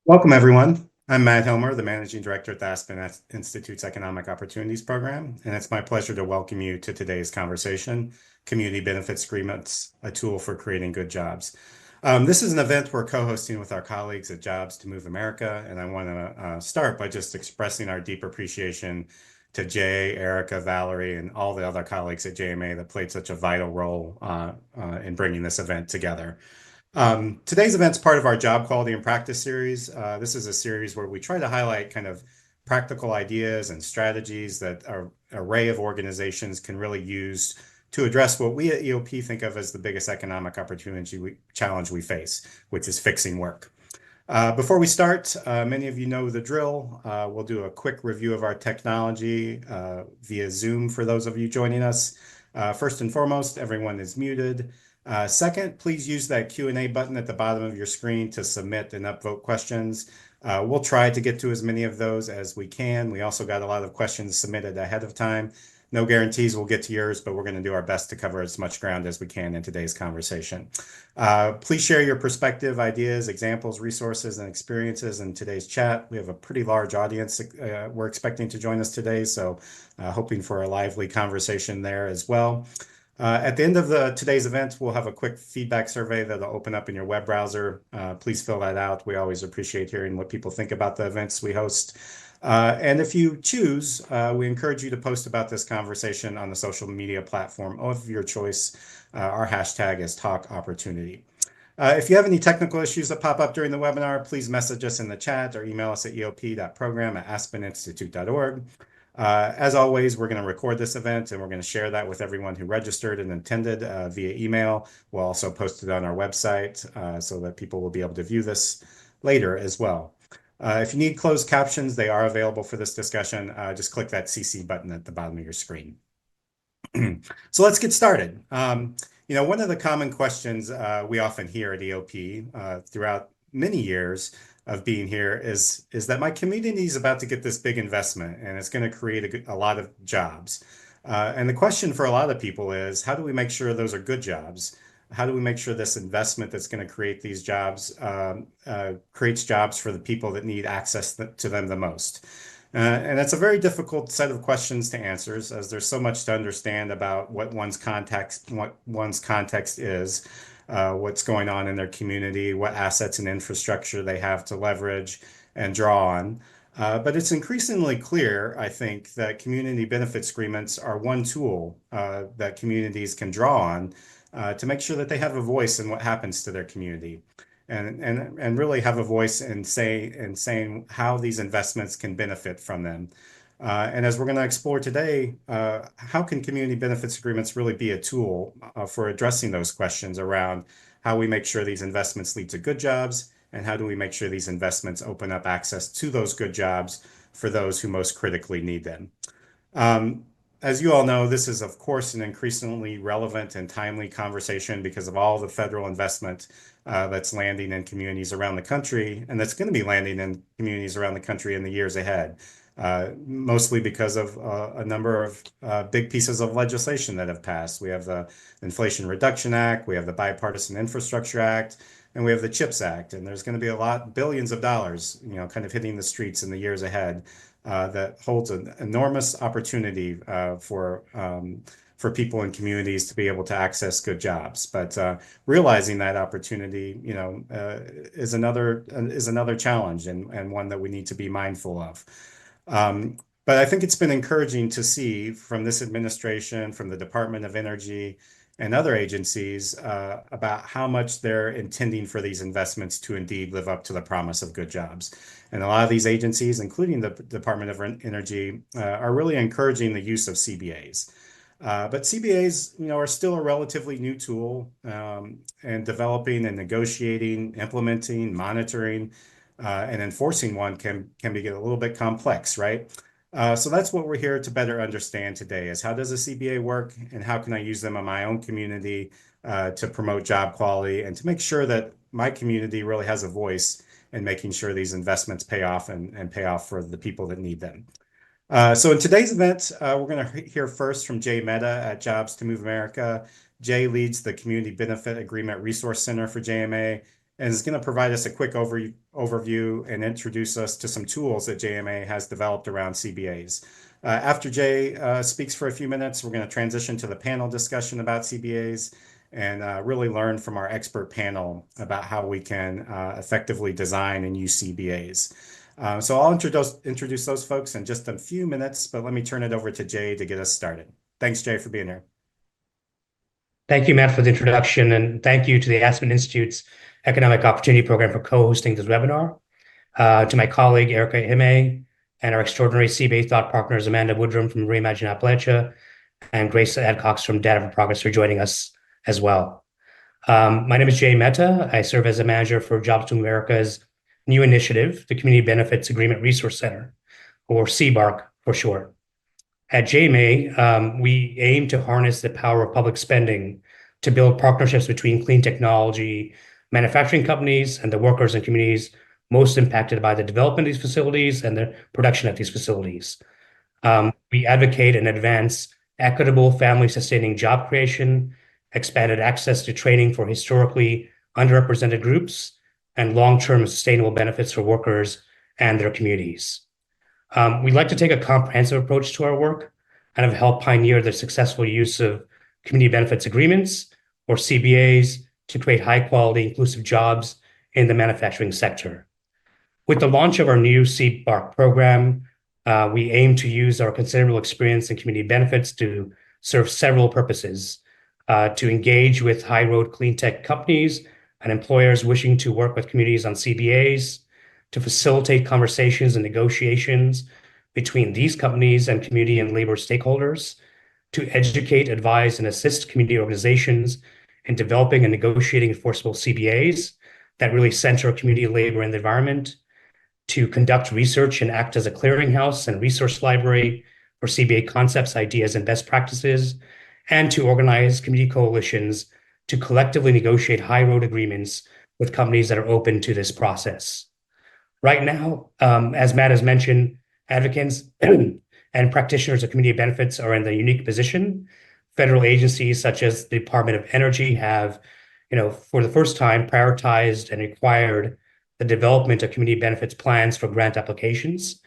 Welcome, everyone. I'm Matt Helmer, the Managing Director at the Aspen Institute's Economic Opportunities Program, and it's my pleasure to welcome you to today's conversation, Community Benefits Agreements, a Tool for Creating Good Jobs. This is an event we're co-hosting with our colleagues at Jobs to Move America, and I want to start by just expressing our deep appreciation to Jay, Erica, Valerie, and all the other colleagues at JMA that played such a vital role in bringing this event together. Today's event's part of our Job Quality and Practice series. This is a series where we try to highlight kind of practical ideas and strategies that an array of organizations can really use to address what we at EOP think of as the biggest economic challenge we face, which is fixing work. Before we start, many of you know the drill. We'll do a quick review of our technology via Zoom for those of you joining us. First and foremost, everyone is muted. Second, please use that Q&A button at the bottom of your screen to submit and upvote questions. We'll try to get to as many of those as we can. We also got a lot of questions submitted ahead of time. No guarantees we'll get to yours, but we're going to do our best to cover as much ground as we can in today's conversation. Please share your perspective, ideas, examples, resources, and experiences in today's chat. We have a pretty large audience we're expecting to join us today, so hoping for a lively conversation there as well. At the end of today's event, we'll have a quick feedback survey that'll open up in your web browser. Please fill that out. We always appreciate hearing what people think about the events we host. And if you choose, we encourage you to post about this conversation on the social media platform of your choice. Our hashtag is TalkOpportunity. If you have any technical issues that pop up during the webinar, please message us in the chat or email us at eop.program@aspeninstitute.org. As always, we're going to record this event and we're going to share that with everyone who registered and attended via email. We'll also post it on our website so that people will be able to view this later as well. If you need closed captions, they are available for this discussion. Just click that CC button at the bottom of your screen. So let's get started. One of the common questions we often hear at EOP throughout many years of being here is that my community is about to get this big investment and it's going to create a lot of jobs. And the question for a lot of people is, how do we make sure those are good jobs? How do we make sure this investment that's going to create these jobs creates jobs for the people that need access to them the most? And it's a very difficult set of questions to answer, as there's so much to understand about what one's context is, what's going on in their community, what assets and infrastructure they have to leverage and draw on. But it's increasingly clear, I think, that community benefits agreements are one tool that communities can draw on to make sure that they have a voice in what happens to their community. And really have a voice in saying how these investments can benefit from them. And as we're going to explore today, how can community benefits agreements really be a tool for addressing those questions around how we make sure these investments lead to good jobs, and how do we make sure these investments open up access to those good jobs for those who most critically need them. As you all know, this is, of course, an increasingly relevant and timely conversation because of all the federal investment that's landing in communities around the country, and that's going to be landing in communities around the country in the years ahead, mostly because of a number of big pieces of legislation that have passed. We have the Inflation Reduction Act, we have the Bipartisan Infrastructure Act, and we have the CHIPS Act, and there's going to be billions of dollars, kind of hitting the streets in the years ahead. That holds an enormous opportunity for people in communities to be able to access good jobs. But realizing that opportunity, is another challenge and one that we need to be mindful of. But I think it's been encouraging to see from this administration, from the Department of Energy, and other agencies about how much they're intending for these investments to indeed live up to the promise of good jobs. And a lot of these agencies, including the Department of Energy, are really encouraging the use of CBAs. But CBAs, are still a relatively new tool, and developing and negotiating, implementing, monitoring, and enforcing one can be a little bit complex, right? So that's what we're here to better understand today, is how does a CBA work and how can I use them in my own community to promote job quality and to make sure that my community really has a voice in making sure these investments pay off and pay off for the people that need them. So in today's event, we're going to hear first from Jay Mehta at Jobs to Move America. Jay leads the Community Benefit Agreement Resource Center for JMA, and is going to provide us a quick overview and introduce us to some tools that JMA has developed around CBAs. After Jay speaks for a few minutes, we're going to transition to the panel discussion about CBAs and really learn from our expert panel about how we can effectively design and use CBAs. So I'll introduce those folks in just a few minutes, but let me turn it over to Jay to get us started. Thanks, Jay, for being here. Thank you, Matt, for the introduction, and thank you to the Aspen Institute's Economic Opportunity Program for co-hosting this webinar. To my colleague, Erica Hime, and our extraordinary CBA thought partners, Amanda Woodrum from Reimagine Appalachia, and Grace Adcox from Data for Progress for joining us as well. My name is Jay Mehta. I serve as a manager for Jobs to America's new initiative, the Community Benefits Agreement Resource Center, or CBARC for short. At JMA, we aim to harness the power of public spending to build partnerships between clean technology manufacturing companies and the workers and communities most impacted by the development of these facilities and the production of these facilities. We advocate and advance equitable family-sustaining job creation, expanded access to training for historically underrepresented groups, and long-term sustainable benefits for workers and their communities. We'd like to take a comprehensive approach to our work and have helped pioneer the successful use of community benefits agreements, or CBAs, to create high-quality, inclusive jobs in the manufacturing sector. With the launch of our new CBARC program, we aim to use our considerable experience in community benefits to serve several purposes, to engage with high-road clean tech companies and employers wishing to work with communities on CBAs, to facilitate conversations and negotiations between these companies and community and labor stakeholders, to educate, advise, and assist community organizations in developing and negotiating enforceable CBAs that really center community labor and the environment, to conduct research and act as a clearinghouse and resource library for CBA concepts, ideas, and best practices, and to organize community coalitions to collectively negotiate high-road agreements with companies that are open to this process. Right now, as Matt has mentioned, advocates and practitioners of community benefits are in the unique position. Federal agencies such as the Department of Energy have, for the first time, prioritized and required the development of community benefits plans for grant applications.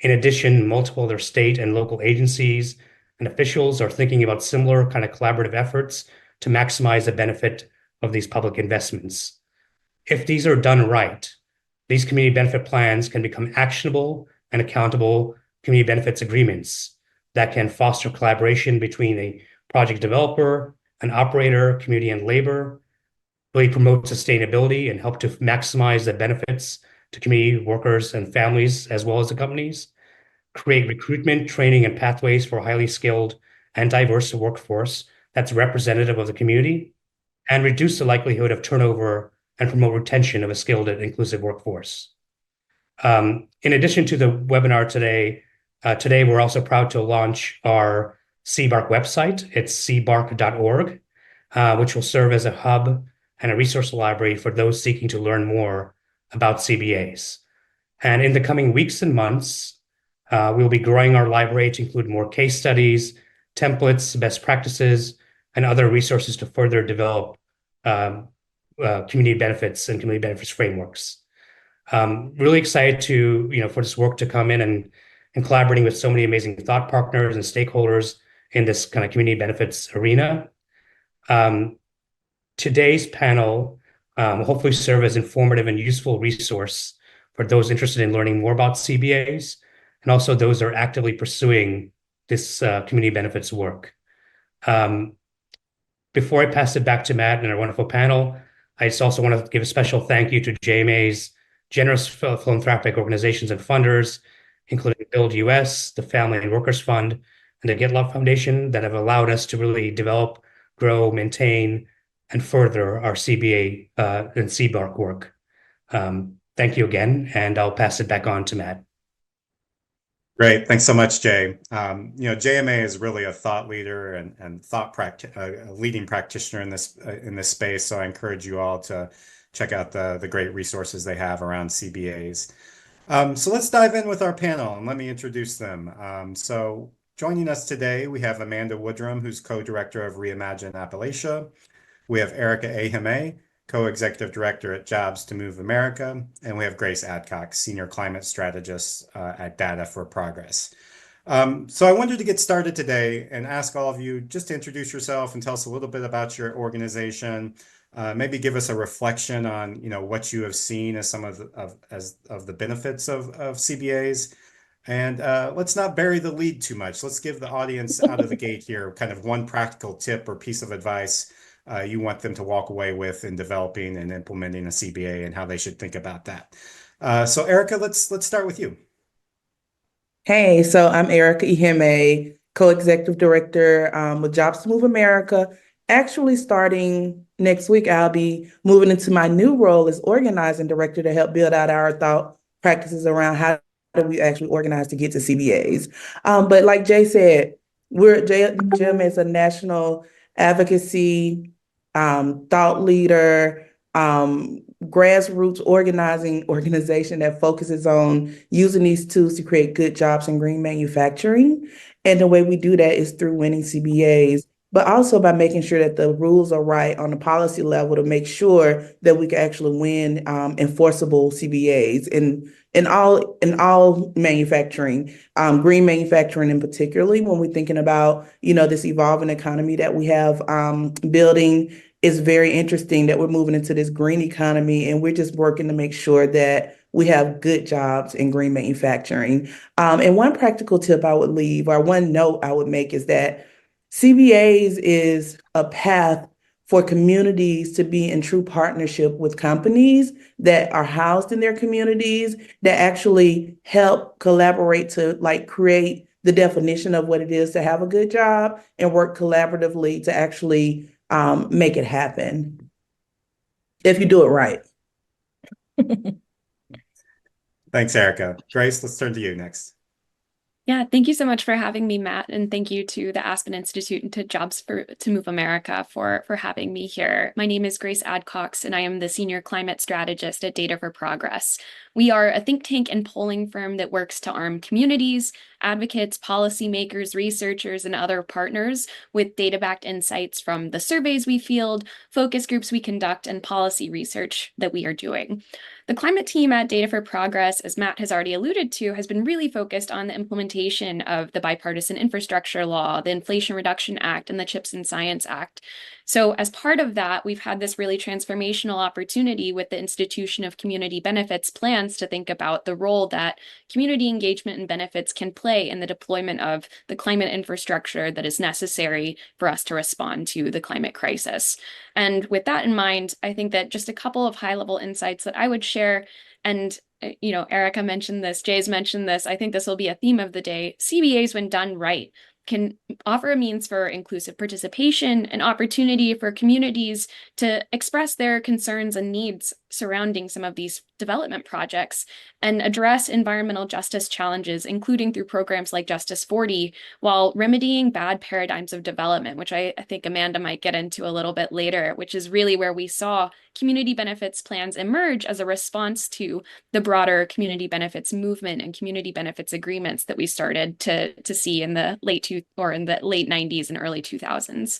In addition, multiple other state and local agencies and officials are thinking about similar kind of collaborative efforts to maximize the benefit of these public investments. If these are done right, these community benefit plans can become actionable and accountable community benefits agreements that can foster collaboration between a project developer, an operator, community, and labor, really promote sustainability and help to maximize the benefits to community workers and families as well as the companies, create recruitment, training, and pathways for a highly skilled and diverse workforce that's representative of the community, and reduce the likelihood of turnover and promote retention of a skilled and inclusive workforce. In addition to the webinar today, we're also proud to launch our CBARC website. It's cbarc.org, which will serve as a hub and a resource library for those seeking to learn more about CBAs. And in the coming weeks and months, we'll be growing our library to include more case studies, templates, best practices, and other resources to further develop community benefits and community benefits frameworks. Really excited for this work to come in and collaborating with so many amazing thought partners and stakeholders in this kind of community benefits arena. Today's panel will hopefully serve as informative and useful resource for those interested in learning more about CBAs and also those that are actively pursuing this community benefits work. Before I pass it back to Matt and our wonderful panel, I just also want to give a special thank you to JMA's generous philanthropic organizations and funders, including Build US, the Family and Workers Fund, and the Get Love Foundation that have allowed us to really develop, grow, maintain, and further our CBA and CBARC work. Thank you again, and I'll pass it back on to Matt. Great. Thanks so much, Jay. JMA is really a thought leader and a leading practitioner in this space. So I encourage you all to check out the great resources they have around CBAs. So let's dive in with our panel and let me introduce them. So joining us today, we have Amanda Woodrum, who's co-director of Reimagine Appalachia. We have Erica Ahime, Co-Executive Director at Jobs to Move America, and we have Grace Adcock, Senior Climate Strategist at Data for Progress. So I wanted to get started today and ask all of you just to introduce yourself and tell us a little bit about your organization. Maybe give us a reflection on, what you have seen as some of the benefits of CBAs. And let's not bury the lead too much. Let's give the audience out of the gate here kind of one practical tip or piece of advice you want them to walk away with in developing and implementing a CBA and how they should think about that. So Erica, let's start with you. Hey, so I'm Erica Iheme, co-executive director with Jobs to Move America. Actually, starting next week, I'll be moving into my new role as organizing director to help build out our thought practices around how do we actually organize to get to CBAs. But like Jay said, Jim is a national advocacy thought leader, grassroots organizing organization that focuses on using these tools to create good jobs in green manufacturing. And the way we do that is through winning CBAs, but also by making sure that the rules are right on the policy level to make sure that we can actually win enforceable CBAs in all manufacturing, green manufacturing in particularly when we're thinking about this evolving economy that we have building. It's very interesting that we're moving into this green economy and we're just working to make sure that we have good jobs in green manufacturing. And one practical tip I would leave, or one note I would make, is that CBAs is a path for communities to be in true partnership with companies that are housed in their communities that actually help collaborate to create the definition of what it is to have a good job and work collaboratively to actually make it happen if you do it right. Thanks, Erica. Grace, let's turn to you next. Yeah, thank you so much for having me, Matt, and thank you to the Aspen Institute and to to Move America for having me here. My name is Grace Adcox, and I am the Senior Climate Strategist at Data for Progress. We are a think tank and polling firm that works to arm communities, advocates, policymakers, researchers, and other partners with data-backed insights from the surveys we field, focus groups we conduct, and policy research that we are doing. The climate team at Data for Progress, as Matt has already alluded to, has been really focused on the implementation of the Bipartisan Infrastructure Law, the Inflation Reduction Act, and the CHIPS and Science Act. So as part of that, we've had this really transformational opportunity with the institution of community benefits plans to think about the role that community engagement and benefits can play in the deployment of the climate infrastructure that is necessary for us to respond to the climate crisis. And with that in mind, I think that just a couple of high-level insights that I would share, and Erica mentioned this, Jay's mentioned this, I think this will be a theme of the day. CBAs, when done right, can offer a means for inclusive participation, an opportunity for communities to express their concerns and needs surrounding some of these development projects and address environmental justice challenges, including through programs like Justice 40, while remedying bad paradigms of development, which I think Amanda might get into a little bit later, which is really where we saw community benefits plans emerge as a response to the broader community benefits movement and community benefits agreements that we started to see in the late 90s and early 2000s.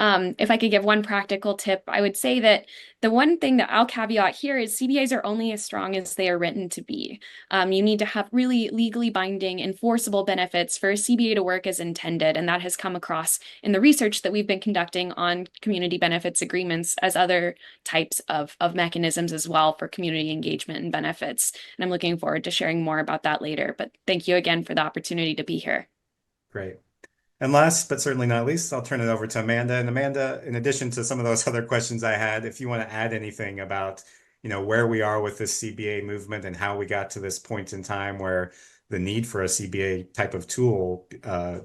If I could give one practical tip, I would say that the one thing that I'll caveat here is CBAs are only as strong as they are written to be. You need to have really legally binding, enforceable benefits for a CBA to work as intended, and that has come across in the research that we've been conducting on community benefits agreements as other types of mechanisms as well for community engagement and benefits. And I'm looking forward to sharing more about that later, but thank you again for the opportunity to be here. Great. And last but certainly not least, I'll turn it over to Amanda. And Amanda, in addition to some of those other questions I had, if you want to add anything about, where we are with this CBA movement and how we got to this point in time where the need for a CBA type of tool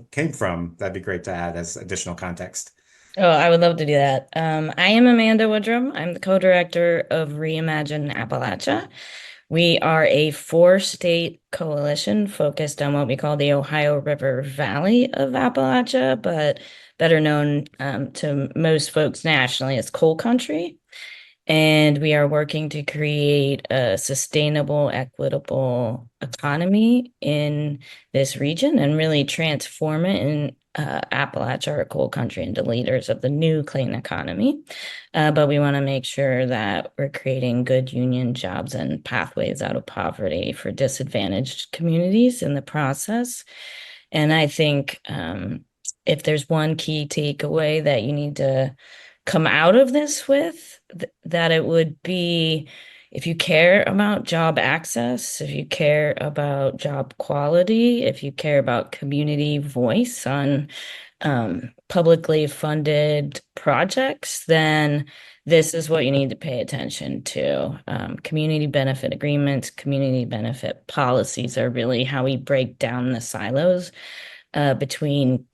came from, that'd be great to add as additional context. Oh, I would love to do that. I am Amanda Woodrum. I'm the co-director of Reimagine Appalachia. We are a 4-state coalition focused on what we call the Ohio River Valley of Appalachia, but better known to most folks nationally as coal country. And we are working to create a sustainable, equitable economy in this region and really transform it Appalachia, our coal country, into leaders of the new clean economy. But we want to make sure that we're creating good union jobs and pathways out of poverty for disadvantaged communities in the process. And I think if there's one key takeaway that you need to come out of this with, that it would be, if you care about job access, if you care about job quality, if you care about community voice on publicly funded projects, then this is what you need to pay attention to. Community benefit agreements, community benefit policies are really how we break down the silos between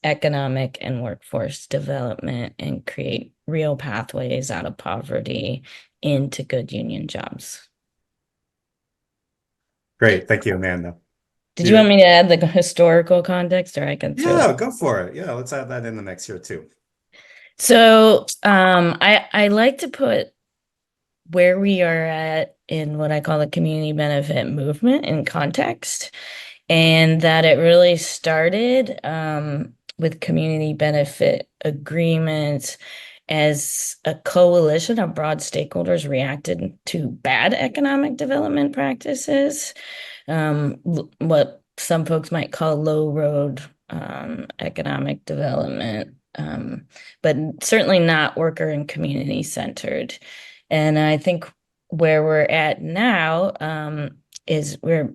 economic and workforce development and create real pathways out of poverty into good union jobs. Great. Thank you, Amanda. Did you want me to add the historical context, or I can throw Yeah, go for it. Yeah, let's add that in the mix here too. So I like to put where we are at in what I call the community benefit movement in context, and that it really started with community benefit agreements as a coalition of broad stakeholders reacted to bad economic development practices, what some folks might call low road economic development, but certainly not worker and community centered. And I think where we're at now is we're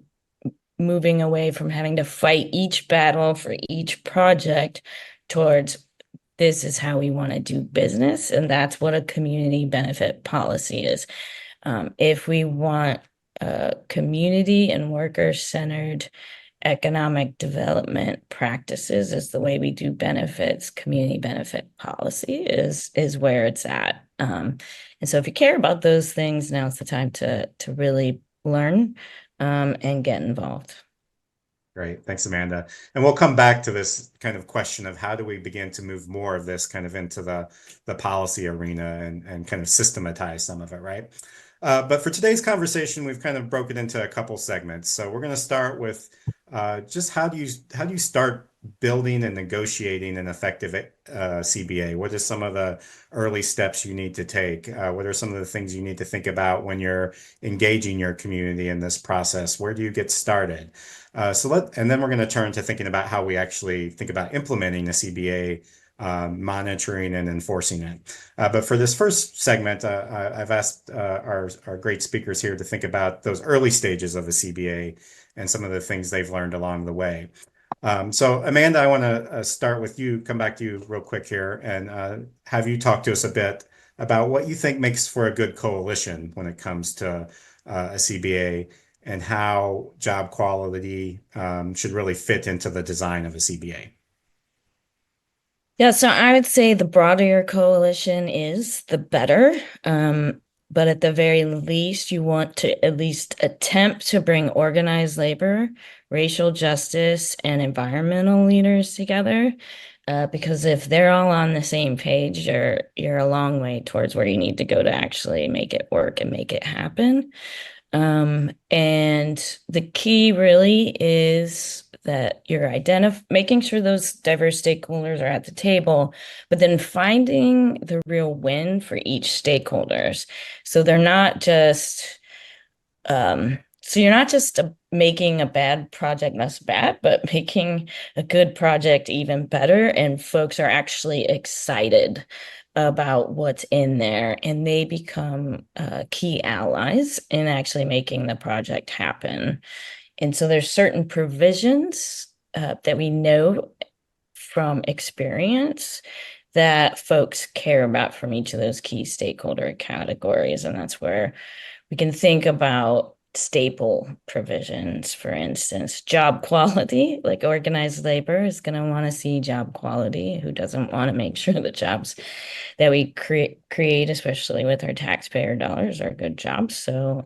moving away from having to fight each battle for each project towards this is how we want to do business. And that's what a community benefit policy is. If we want community and worker-centered economic development practices as the way we do benefits, community benefit policy is where it's at. And so if you care about those things, now's the time to really learn and get involved. Great. Thanks, Amanda. And we'll come back to this kind of question of how do we begin to move more of this kind of into the policy arena and kind of systematize some of it, right? But for today's conversation, we've kind of broken it into a couple segments. So we're going to start with just how do you start building and negotiating an effective CBA? What are some of the early steps you need to take? What are some of the things you need to think about when you're engaging your community in this process? Where do you get started? And then we're going to turn to thinking about how we actually think about implementing a CBA, monitoring and enforcing it. But for this first segment, I've asked our great speakers here to think about those early stages of a CBA and some of the things they've learned along the way. So Amanda, I want to start with you, come back to you real quick here and have you talk to us a bit about what you think makes for a good coalition when it comes to a CBA and how job quality should really fit into the design of a CBA. Yeah, so I would say the broader your coalition is, the better. But at the very least, you want to at least attempt to bring organized labor, racial justice, and environmental leaders together. Because if they're all on the same page, you're a long way towards where you need to go to actually make it work and make it happen. And the key really is that you're making sure those diverse stakeholders are at the table, but then finding the real win for each stakeholders. So they're not just, so you're not just making a bad project less bad, but making a good project even better. And folks are actually excited about what's in there, and they become key allies in actually making the project happen. And so there's certain provisions that we know from experience that folks care about from each of those key stakeholder categories. And that's where we can think about staple provisions. For instance, job quality, like organized labor is going to want to see job quality. Who doesn't want to make sure the jobs that we create, especially with our taxpayer dollars, are good jobs? So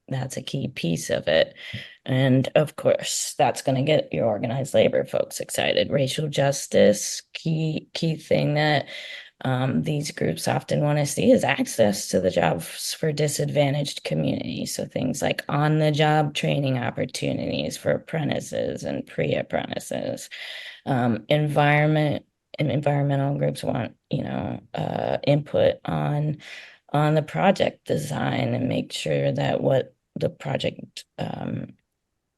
that's a key piece of it. And of course, that's going to get your organized labor folks excited. Racial justice, key thing that these groups often want to see is access to the jobs for disadvantaged communities. So things like on-the-job training opportunities for apprentices and pre-apprentices. Environment and environmental groups want, input on the project design and make sure that what the project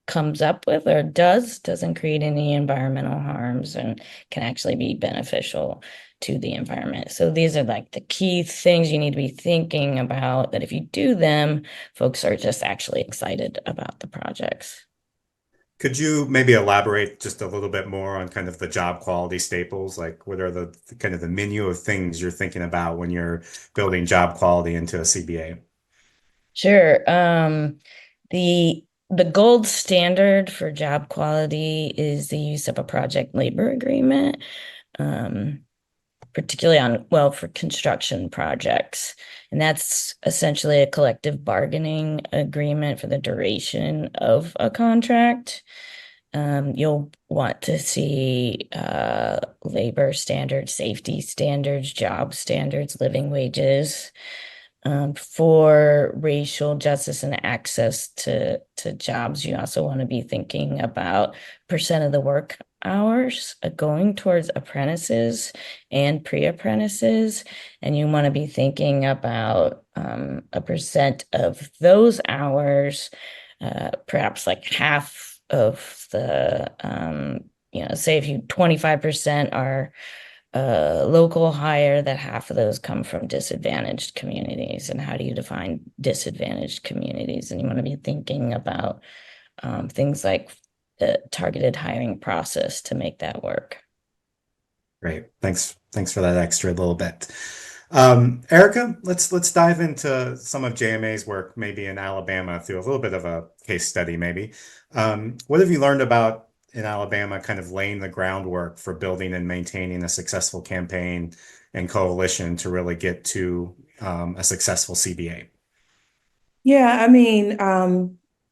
comes up with or doesn't create any environmental harms and can actually be beneficial to the environment. So these are like the key things you need to be thinking about, that if you do them, folks are just actually excited about the projects. Could you maybe elaborate just a little bit more on kind of the job quality staples? Like, what are the kind of the menu of things you're thinking about when you're building job quality into a CBA? Sure. The gold standard for job quality is the use of a project labor agreement, particularly for construction projects. And that's essentially a collective bargaining agreement for the duration of a contract. You'll want to see labor standards, safety standards, job standards, living wages. For racial justice and access to jobs, you also want to be thinking about percent of the work hours going towards apprentices and pre-apprentices. And you want to be thinking about a percent of those hours, perhaps like half of the, say if you 25% are local hire, that half of those come from disadvantaged communities. And how do you define disadvantaged communities? And you want to be thinking about things like the targeted hiring process to make that work. Great. Thanks for that extra little bit. Erica, let's dive into some of JMA's work, maybe in Alabama, through a little bit of a case study, maybe. What have you learned about in Alabama, kind of laying the groundwork for building and maintaining a successful campaign and coalition to really get to a successful CBA? Yeah, I mean,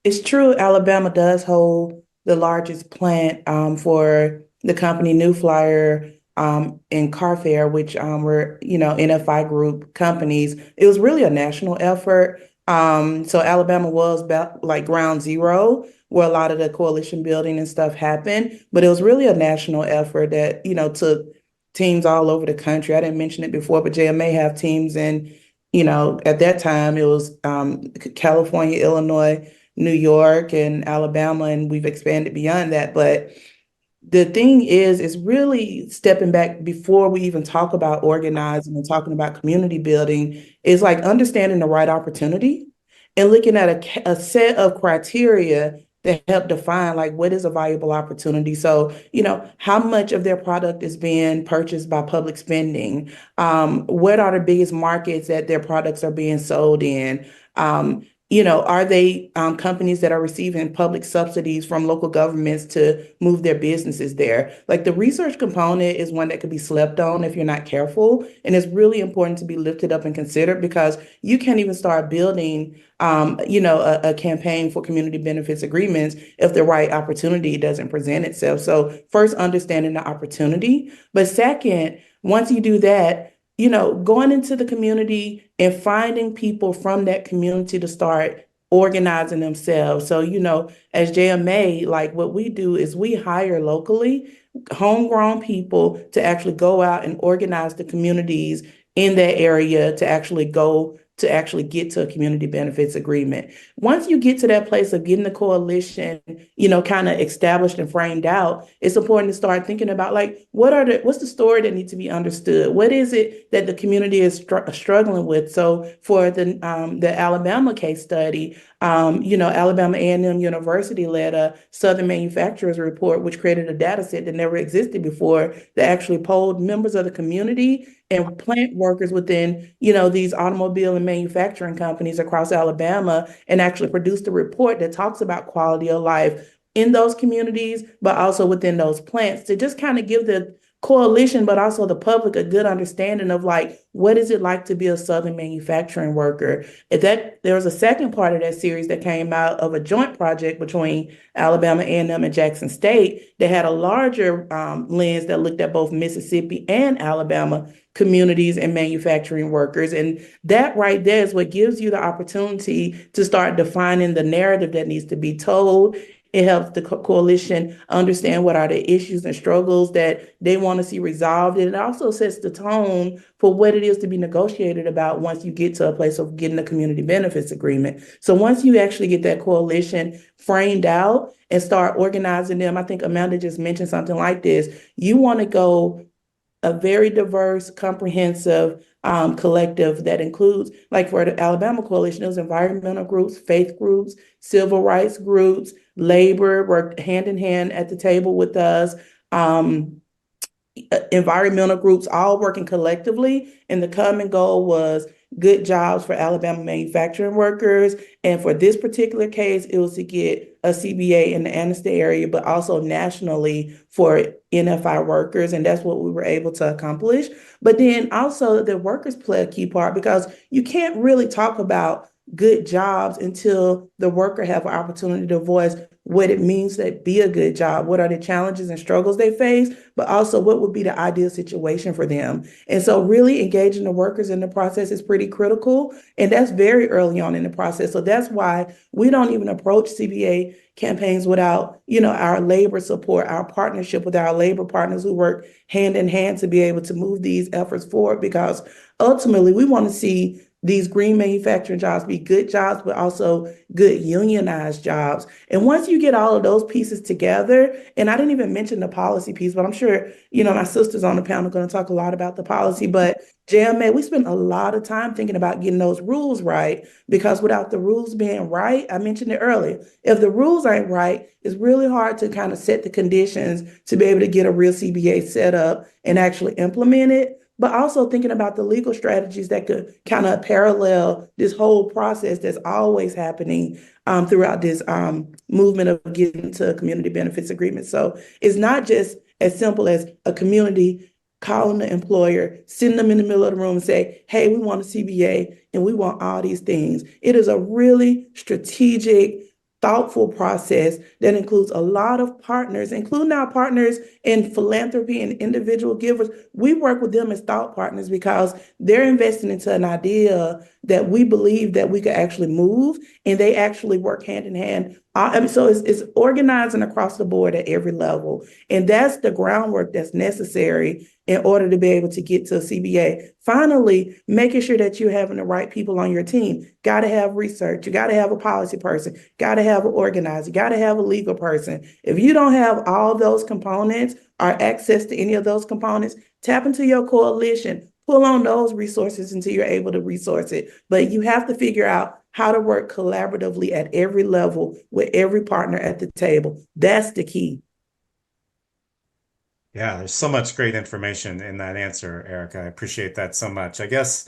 it's true, Alabama does hold the largest plant for the company New Flyer in Carfair, which were, NFI group companies. It was really a national effort. So Alabama was about like ground zero where a lot of the coalition building and stuff happened, but it was really a national effort that, took teams all over the country. I didn't mention it before, but JMA have teams in, at that time it was California, Illinois, New York, and Alabama, and we've expanded beyond that. But the thing is really stepping back before we even talk about organizing and talking about community building is like understanding the right opportunity and looking at a set of criteria that help define like what is a valuable opportunity. So, how much of their product is being purchased by public spending? What are the biggest markets that their products are being sold in? Are they companies that are receiving public subsidies from local governments to move their businesses there? Like the research component is one that could be slept on if you're not careful. And it's really important to be lifted up and considered because you can't even start building, a campaign for community benefits agreements if the right opportunity doesn't present itself. So first, understanding the opportunity. But second, once you do that, going into the community and finding people from that community to start organizing themselves. So, as JMA, like what we do is we hire locally homegrown people to actually go out and organize the communities in that area to actually get to a community benefits agreement. Once you get to that place of getting the coalition, kind of established and framed out, it's important to start thinking about like, what's the story that needs to be understood? What is it that the community is struggling with? So for the Alabama case study, Alabama A&M University led a Southern Manufacturers Report, which created a data set that never existed before that actually polled members of the community and plant workers within, these automobile and manufacturing companies across Alabama and actually produced a report that talks about quality of life in those communities, but also within those plants to just kind of give the coalition, but also the public a good understanding of like, what is it like to be a Southern manufacturing worker? There was a second part of that series that came out of a joint project between Alabama A&M and Jackson State that had a larger lens that looked at both Mississippi and Alabama communities and manufacturing workers. And that right there is what gives you the opportunity to start defining the narrative that needs to be told It helps the coalition understand what are the issues and struggles that they want to see resolved. And it also sets the tone for what it is to be negotiated about once you get to a place of getting a community benefits agreement. So once you actually get that coalition framed out and start organizing them, I think Amanda just mentioned something like this. You want to go a very diverse, comprehensive collective that includes, like for the Alabama Coalition, those environmental groups, faith groups, civil rights groups, labor worked hand in hand at the table with us. Environmental groups all working collectively. And the common goal was good jobs for Alabama manufacturing workers. And for this particular case, it was to get a CBA in the Anniston area, but also nationally for NFI workers. And that's what we were able to accomplish. But then also the workers play a key part, because you can't really talk about good jobs until the worker have an opportunity to voice what it means to be a good job, what are the challenges and struggles they face, but also what would be the ideal situation for them. And so really engaging the workers in the process is pretty critical. And that's very early on in the process. So that's why we don't even approach CBA campaigns without, our labor support, our partnership with our labor partners who work hand in hand to be able to move these efforts forward, because ultimately we want to see these green manufacturing jobs be good jobs, but also good unionized jobs. And once you get all of those pieces together, and I didn't even mention the policy piece, but I'm sure, my sisters on the panel are going to talk a lot about the policy, but JMA, we spent a lot of time thinking about getting those rules right, because without the rules being right, I mentioned it earlier, if the rules ain't right, it's really hard to kind of set the conditions to be able to get a real CBA set up and actually implement it. But also thinking about the legal strategies that could kind of parallel this whole process that's always happening throughout this movement of getting to a community benefits agreement. So it's not just as simple as a community calling the employer, sitting them in the middle of the room and say, hey, we want a CBA and we want all these things. It is a really strategic, thoughtful process that includes a lot of partners, including our partners in philanthropy and individual givers. We work with them as thought partners because they're investing into an idea that we believe that we could actually move, and they actually work hand in hand. So it's organizing across the board at every level. And that's the groundwork that's necessary in order to be able to get to a CBA. Finally, making sure that you're having the right people on your team. Got to have research. You got to have a policy person. Got to have an organizer. Got to have a legal person. If you don't have all those components or access to any of those components, tap into your coalition. Pull on those resources until you're able to resource it. But you have to figure out how to work collaboratively at every level with every partner at the table. That's the key. Yeah, there's so much great information in that answer, Erica. I appreciate that so much. I guess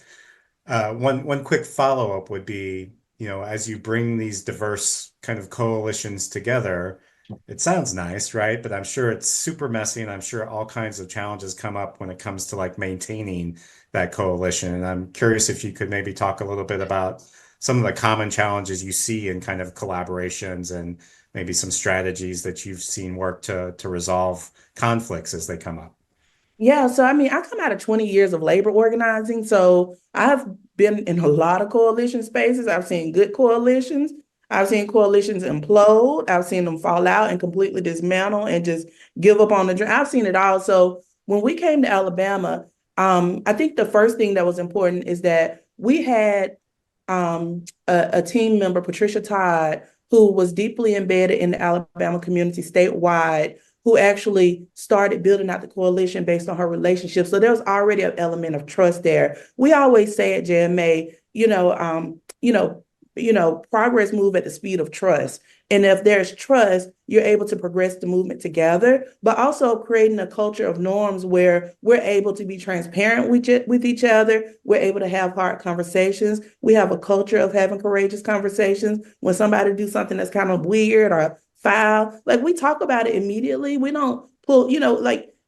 one quick follow-up would be, as you bring these diverse kind of coalitions together, it sounds nice, right? But I'm sure it's super messy, and I'm sure all kinds of challenges come up when it comes to like maintaining that coalition. And I'm curious if you could maybe talk a little bit about some of the common challenges you see in kind of collaborations, and maybe some strategies that you've seen work to resolve conflicts as they come up. Yeah, so I come out of 20 years of labor organizing. So I've been in a lot of coalition spaces. I've seen good coalitions. I've seen coalitions implode. I've seen them fall out and completely dismantle and just give up on the dream. I've seen it all. So when we came to Alabama, I think the first thing that was important is that we had a team member, Patricia Todd, who was deeply embedded in the Alabama community statewide, who actually started building out the coalition based on her relationship. So there was already an element of trust there. We always say at JMA, progress move at the speed of trust. And if there's trust, you're able to progress the movement together, but also creating a culture of norms where we're able to be transparent with each other. We're able to have hard conversations. We have a culture of having courageous conversations. When somebody do something that's kind of weird or foul, like we talk about it immediately. We don't pull,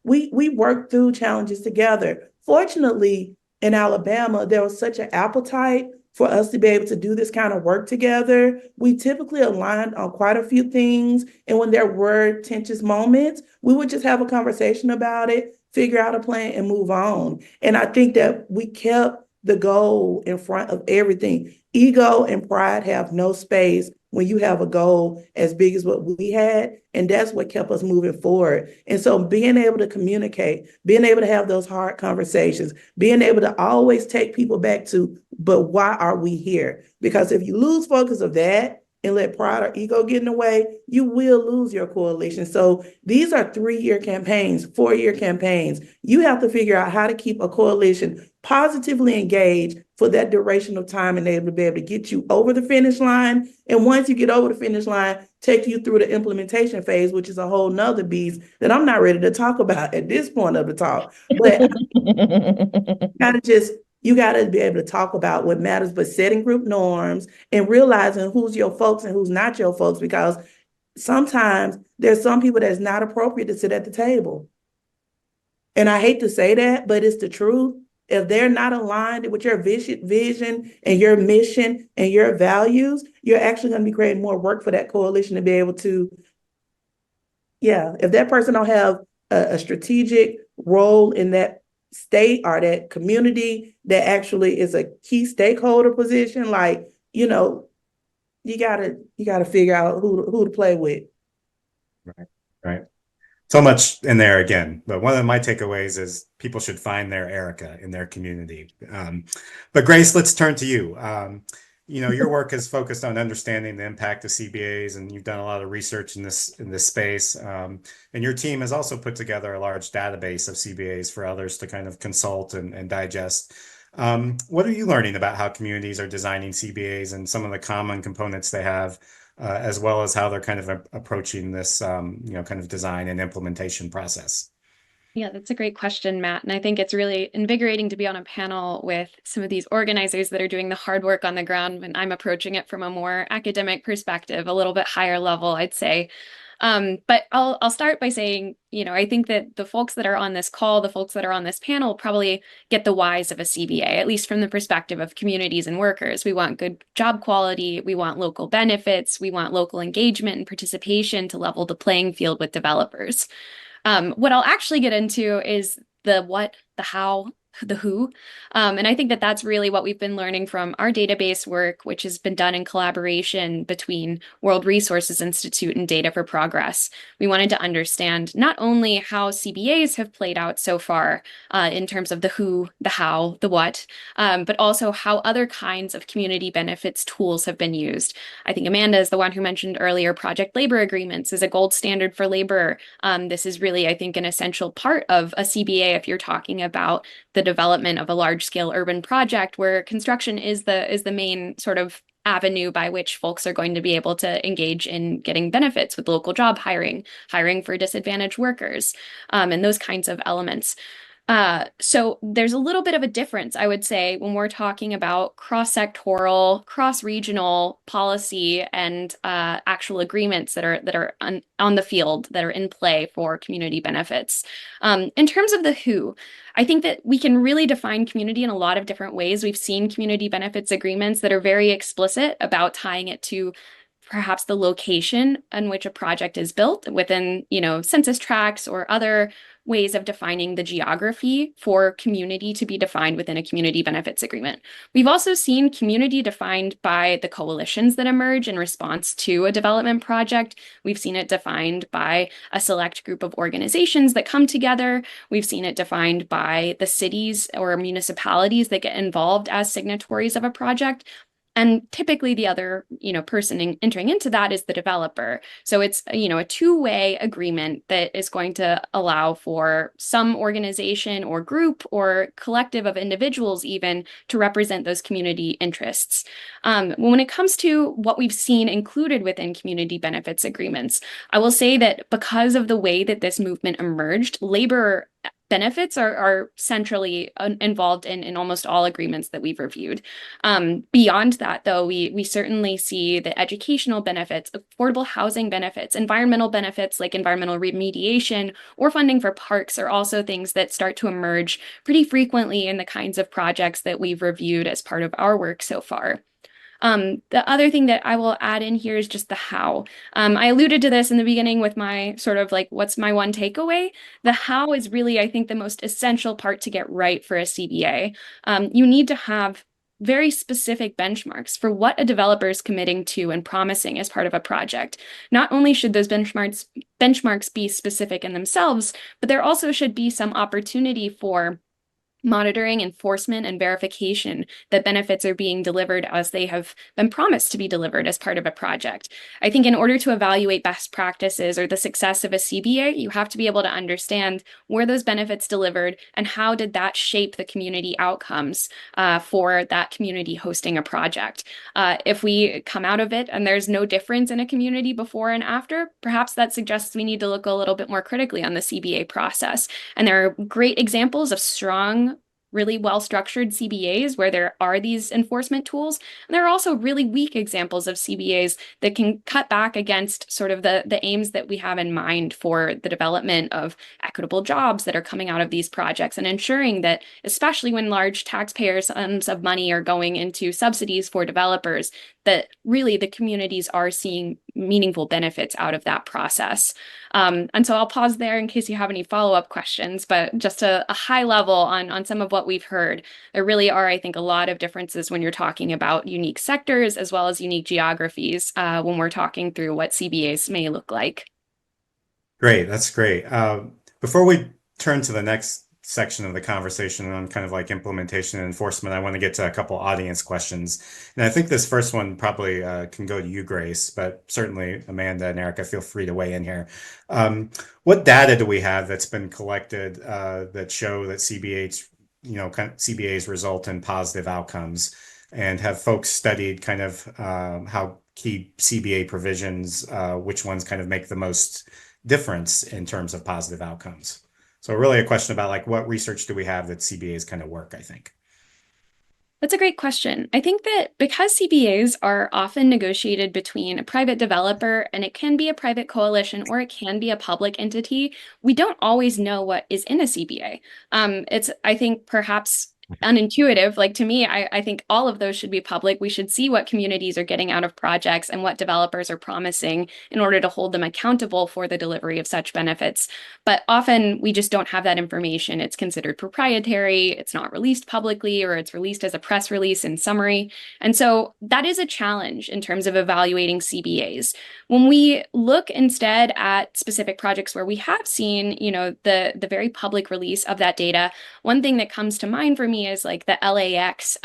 we work through challenges together. Fortunately, in Alabama, there was such an appetite for us to be able to do this kind of work together. We typically aligned on quite a few things. And when there were tense moments, we would just have a conversation about it, figure out a plan, and move on. And I think that we kept the goal in front of everything. Ego and pride have no space when you have a goal as big as what we had. And that's what kept us moving forward. And so being able to communicate, being able to have those hard conversations, being able to always take people back to, but why are we here? Because if you lose focus of that, and let pride or ego get in the way, you will lose your coalition. So these are 3-year campaigns, 4-year campaigns. You have to figure out how to keep a coalition positively engaged for that duration of time and able to be able to get you over the finish line. And once you get over the finish line, take you through the implementation phase, which is a whole nother beast that I'm not ready to talk about at this point of the talk. But you got to be able to talk about what matters, but setting group norms and realizing who's your folks and who's not your folks, because sometimes there's some people that's not appropriate to sit at the table. And I hate to say that, but it's the truth. If they're not aligned with your vision and your mission and your values, you're actually going to be creating more work for that coalition to be able to, if that person don't have a strategic role in that state or that community that actually is a key stakeholder position, like, you gotta figure out who to play with. Right. So much in there again, but one of my takeaways is people should find their Erica in their community. But Grace, let's turn to you. Your work is focused on understanding the impact of CBAs, and you've done a lot of research in this space. And your team has also put together a large database of CBAs for others to kind of consult and digest. What are you learning about how communities are designing CBAs and some of the common components they have, as well as how they're kind of approaching this, kind of design and implementation process? Yeah, that's a great question, Matt. And I think it's really invigorating to be on a panel with some of these organizers that are doing the hard work on the ground when I'm approaching it from a more academic perspective, a little bit higher level, I'd say. But I'll start by saying, I think that the folks that are on this call, the folks that are on this panel probably get the whys of a CBA, at least from the perspective of communities and workers. We want good job quality, we want local benefits, we want local engagement and participation to level the playing field with developers. What I'll actually get into is the what, the how, the who. And I think that that's really what we've been learning from our database work, which has been done in collaboration between World Resources Institute and Data for Progress. We wanted to understand not only how CBAs have played out so far in terms of the who, the how, the what, but also how other kinds of community benefits tools have been used. I think Amanda is the one who mentioned earlier project labor agreements as a gold standard for labor. This is really, I think, an essential part of a CBA if you're talking about the development of a large-scale urban project where construction is the main sort of avenue by which folks are going to be able to engage in getting benefits with local job hiring for disadvantaged workers, and those kinds of elements. So there's a little bit of a difference, I would say, when we're talking about cross-sectoral, cross-regional policy and actual agreements that are on the field, that are in play for community benefits. In terms of the who, I think that we can really define community in a lot of different ways. We've seen community benefits agreements that are very explicit about tying it to perhaps the location in which a project is built within, census tracts or other ways of defining the geography for community to be defined within a community benefits agreement. We've also seen community defined by the coalitions that emerge in response to a development project. We've seen it defined by a select group of organizations that come together. We've seen it defined by the cities or municipalities that get involved as signatories of a project. And typically the other, person entering into that is the developer. So it's, a two-way agreement that is going to allow for some organization or group or collective of individuals even to represent those community interests. When it comes to what we've seen included within community benefits agreements, I will say that because of the way that this movement emerged, labor benefits are centrally involved in almost all agreements that we've reviewed. Beyond that, though, we certainly see the educational benefits, affordable housing benefits, environmental benefits like environmental remediation or funding for parks are also things that start to emerge pretty frequently in the kinds of projects that we've reviewed as part of our work so far. The other thing that I will add in here is just the how. I alluded to this in the beginning with my sort of like, what's my one takeaway? The how is really, I think, the most essential part to get right for a CBA. You need to have very specific benchmarks for what a developer is committing to and promising as part of a project. Not only should those benchmarks be specific in themselves, but there also should be some opportunity for monitoring, enforcement, and verification that benefits are being delivered as they have been promised to be delivered as part of a project. I think in order to evaluate best practices or the success of a CBA, you have to be able to understand where those benefits delivered and how did that shape the community outcomes for that community hosting a project. If we come out of it and there's no difference in a community before and after, perhaps that suggests we need to look a little bit more critically on the CBA process. And there are great examples of strong, really well-structured CBAs where there are these enforcement tools. And there are also really weak examples of CBAs that can cut back against sort of the aims that we have in mind for the development of equitable jobs that are coming out of these projects and ensuring that, especially when large taxpayer sums of money are going into subsidies for developers, that really the communities are seeing meaningful benefits out of that process. And so I'll pause there in case you have any follow-up questions, but just a high level on some of what we've heard. There really are, I think, a lot of differences when you're talking about unique sectors as well as unique geographies when we're talking through what CBAs may look like. Great, that's great. Before we turn to the next section of the conversation on kind of like implementation and enforcement, I want to get to a couple audience questions. And I think this first one probably can go to you, Grace, but certainly Amanda and Erica, feel free to weigh in here. What data do we have that's been collected that show that CBAs result in positive outcomes? And have folks studied kind of how key CBA provisions, which ones kind of make the most difference in terms of positive outcomes? So really a question about like what research do we have that CBAs kind of work, I think. That's a great question. I think that because CBAs are often negotiated between a private developer and it can be a private coalition or it can be a public entity, we don't always know what is in a CBA. It's, I think, perhaps unintuitive. Like to me, I think all of those should be public. We should see what communities are getting out of projects and what developers are promising in order to hold them accountable for the delivery of such benefits. But often we just don't have that information. It's considered proprietary, it's not released publicly, or it's released as a press release in summary. And so that is a challenge in terms of evaluating CBAs. When we look instead at specific projects where we have seen, the very public release of that data, one thing that comes to mind for me is like the LAX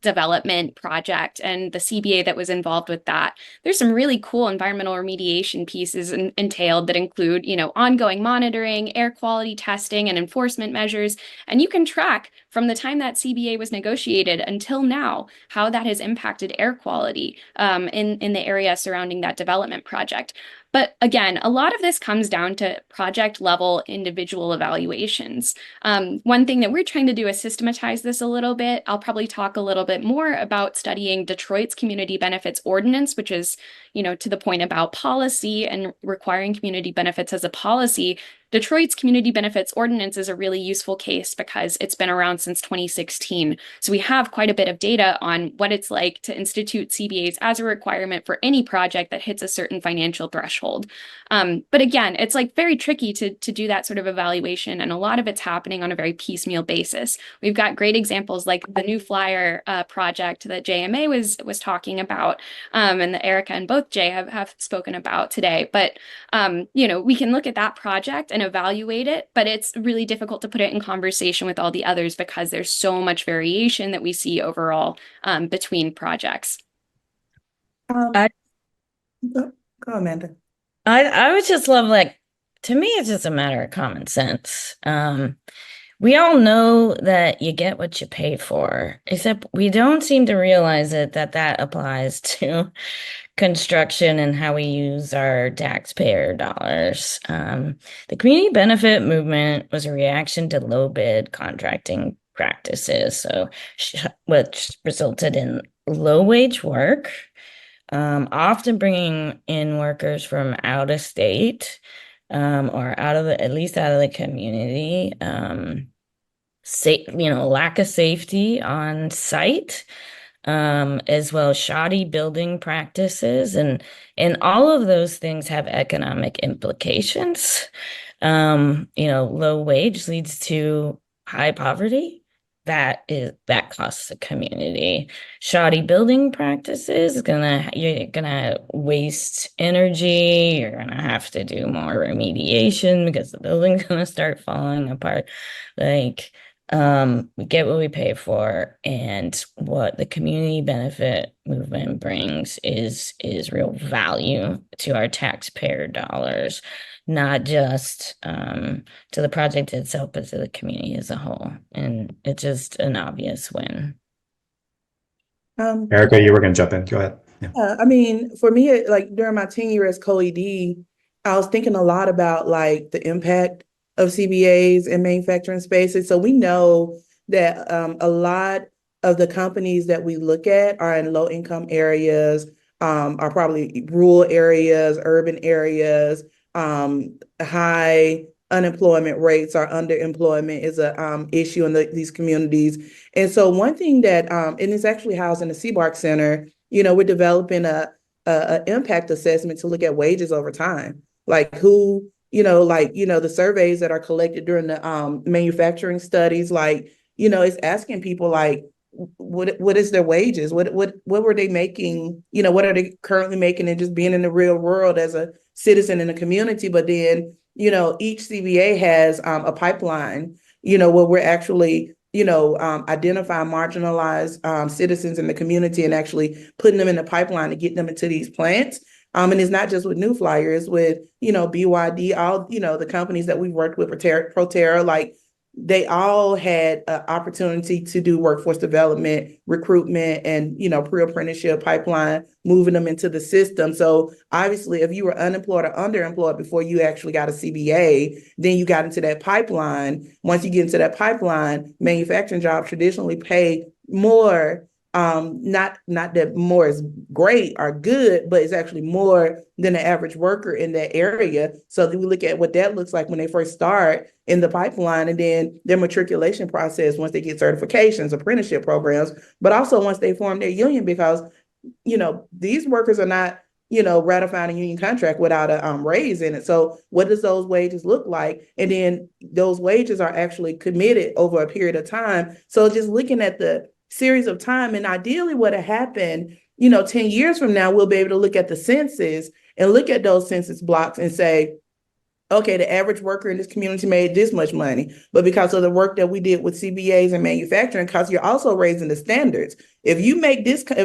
development project and the CBA that was involved with that. There's some really cool environmental remediation pieces entailed that include, ongoing monitoring, air quality testing, and enforcement measures. And you can track from the time that CBA was negotiated until now how that has impacted air quality in the area surrounding that development project. But again, a lot of this comes down to project level individual evaluations. One thing that we're trying to do is systematize this a little bit. I'll probably talk a little bit more about studying Detroit's Community Benefits Ordinance, which is, to the point about policy and requiring community benefits as a policy. Detroit's Community Benefits Ordinance is a really useful case because it's been around since 2016. So we have quite a bit of data on what it's like to institute CBAs as a requirement for any project that hits a certain financial threshold. But again, it's like very tricky to do that sort of evaluation, and a lot of it's happening on a very piecemeal basis. We've got great examples like the New Flyer project that JMA was talking about, and that Erica and both Jay have spoken about today. But we can look at that project and evaluate it, but it's really difficult to put it in conversation with all the others because there's so much variation that we see overall between projects. I- Go, Amanda. I would just love, like, to me, it's just a matter of common sense. We all know that you get what you pay for, except we don't seem to realize that applies to construction and how we use our taxpayer dollars. The community benefit movement was a reaction to low bid contracting practices, which resulted in low wage work, often bringing in workers from out of state, or at least out of the community. Lack of safety on site, as well as shoddy building practices, and all of those things have economic implications. Low wage leads to high poverty, that costs the community. Shoddy building practices you're gonna waste energy. You're gonna have to do more remediation because the building's gonna start falling apart. Like, we get what we pay for, and what the community benefit movement brings is real value to our taxpayer dollars, not just to the project itself, but to the community as a whole. And it's just an obvious win. Erica, you were going to jump in. Go ahead. Yeah. I mean, for me, like during my tenure as co-ED, I was thinking a lot about like the impact of CBAs in manufacturing spaces. So we know that a lot of the companies that we look at are in low income areas, are probably rural areas, urban areas, high unemployment rates or underemployment is a issue in these communities. And so one thing that, and it's actually housed in the CBARC Center, we're developing a impact assessment to look at wages over time, like who, the surveys that are collected during the manufacturing studies, like, it's asking people like, what is their wages? What were they making? What are they currently making, and just being in the real world as a citizen in the community. But then, each CBA has a pipeline, where we're actually identify marginalized citizens in the community and actually putting them in the pipeline to get them into these plants. And it's not just with New Flyer, it's with, BYD, all, the companies that we've worked with, Proterra, like they all had an opportunity to do workforce development, recruitment, and, pre-apprenticeship pipeline, moving them into the system. So obviously, if you were unemployed or underemployed before you actually got a CBA, then you got into that pipeline. Once you get into that pipeline, manufacturing jobs traditionally pay more. Not that more is great or good, but it's actually more than the average worker in that area. So then we look at what that looks like when they first start in the pipeline, and then their matriculation process once they get certifications, apprenticeship programs, but also once they form their union, because these workers are not ratifying a union contract without a raise in it. So what does those wages look like? And then those wages are actually committed over a period of time. So just looking at the series of time, and ideally what had happened, 10 years from now, we'll be able to look at the census and look at those census blocks and say, okay, the average worker in this community made this much money, but because of the work that we did with CBAs and manufacturing, because you're also raising the standards. If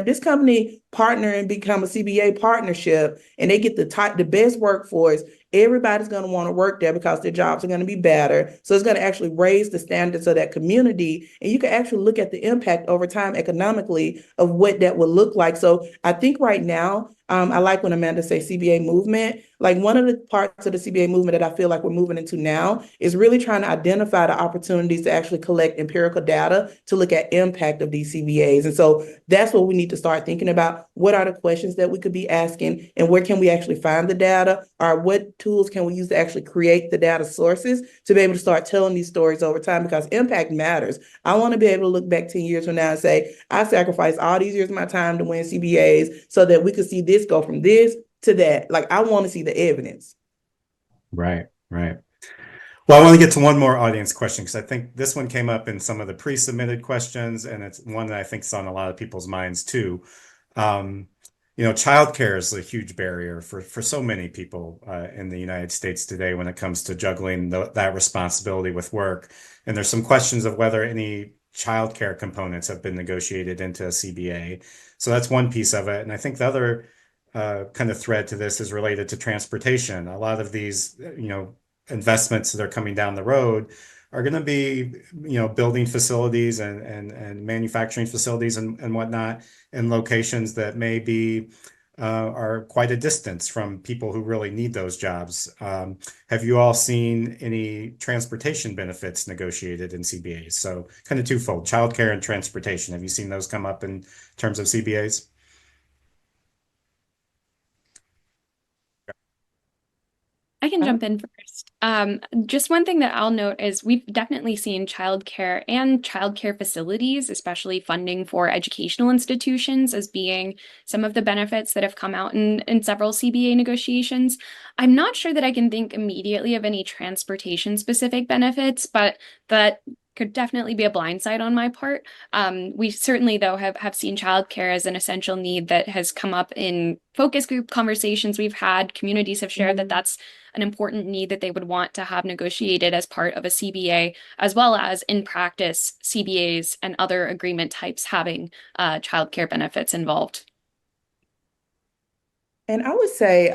this company partner and become a CBA partnership and they get the best workforce, everybody's going to want to work there because their jobs are going to be better. So it's going to actually raise the standards of that community. And you can actually look at the impact over time economically of what that would look like. So I think right now, I like when Amanda says CBA movement. Like one of the parts of the CBA movement that I feel like we're moving into now is really trying to identify the opportunities to actually collect empirical data to look at impact of these CBAs. And so that's what we need to start thinking about. What are the questions that we could be asking, and where can we actually find the data, or what tools can we use to actually create the data sources to be able to start telling these stories over time, because impact matters. I want to be able to look back 10 years from now and say, I sacrificed all these years of my time to win CBAs so that we could see this go from this to that. Like, I want to see the evidence. Right, right. Well, I want to get to one more audience question, because I think this one came up in some of the pre-submitted questions, and it's one that I think is on a lot of people's minds too. Childcare is a huge barrier for so many people in the United States today when it comes to juggling that responsibility with work. And there's some questions of whether any childcare components have been negotiated into a CBA. So that's one piece of it. And I think the other kind of thread to this is related to transportation. A lot of these, investments that are coming down the road are going to be, building facilities and manufacturing facilities and whatnot in locations that may be are quite a distance from people who really need those jobs. Have you all seen any transportation benefits negotiated in CBAs? So kind of twofold, childcare and transportation. Have you seen those come up in terms of CBAs? I can jump in first. Just one thing that I'll note is we've definitely seen childcare and childcare facilities, especially funding for educational institutions, as being some of the benefits that have come out in several CBA negotiations. I'm not sure that I can think immediately of any transportation specific benefits, but that could definitely be a blind side on my part. We certainly, though, have seen childcare as an essential need that has come up in focus group conversations we've had. Communities have shared that that's an important need that they would want to have negotiated as part of a CBA, as well as in practice, CBAs and other agreement types having childcare benefits involved. And I would say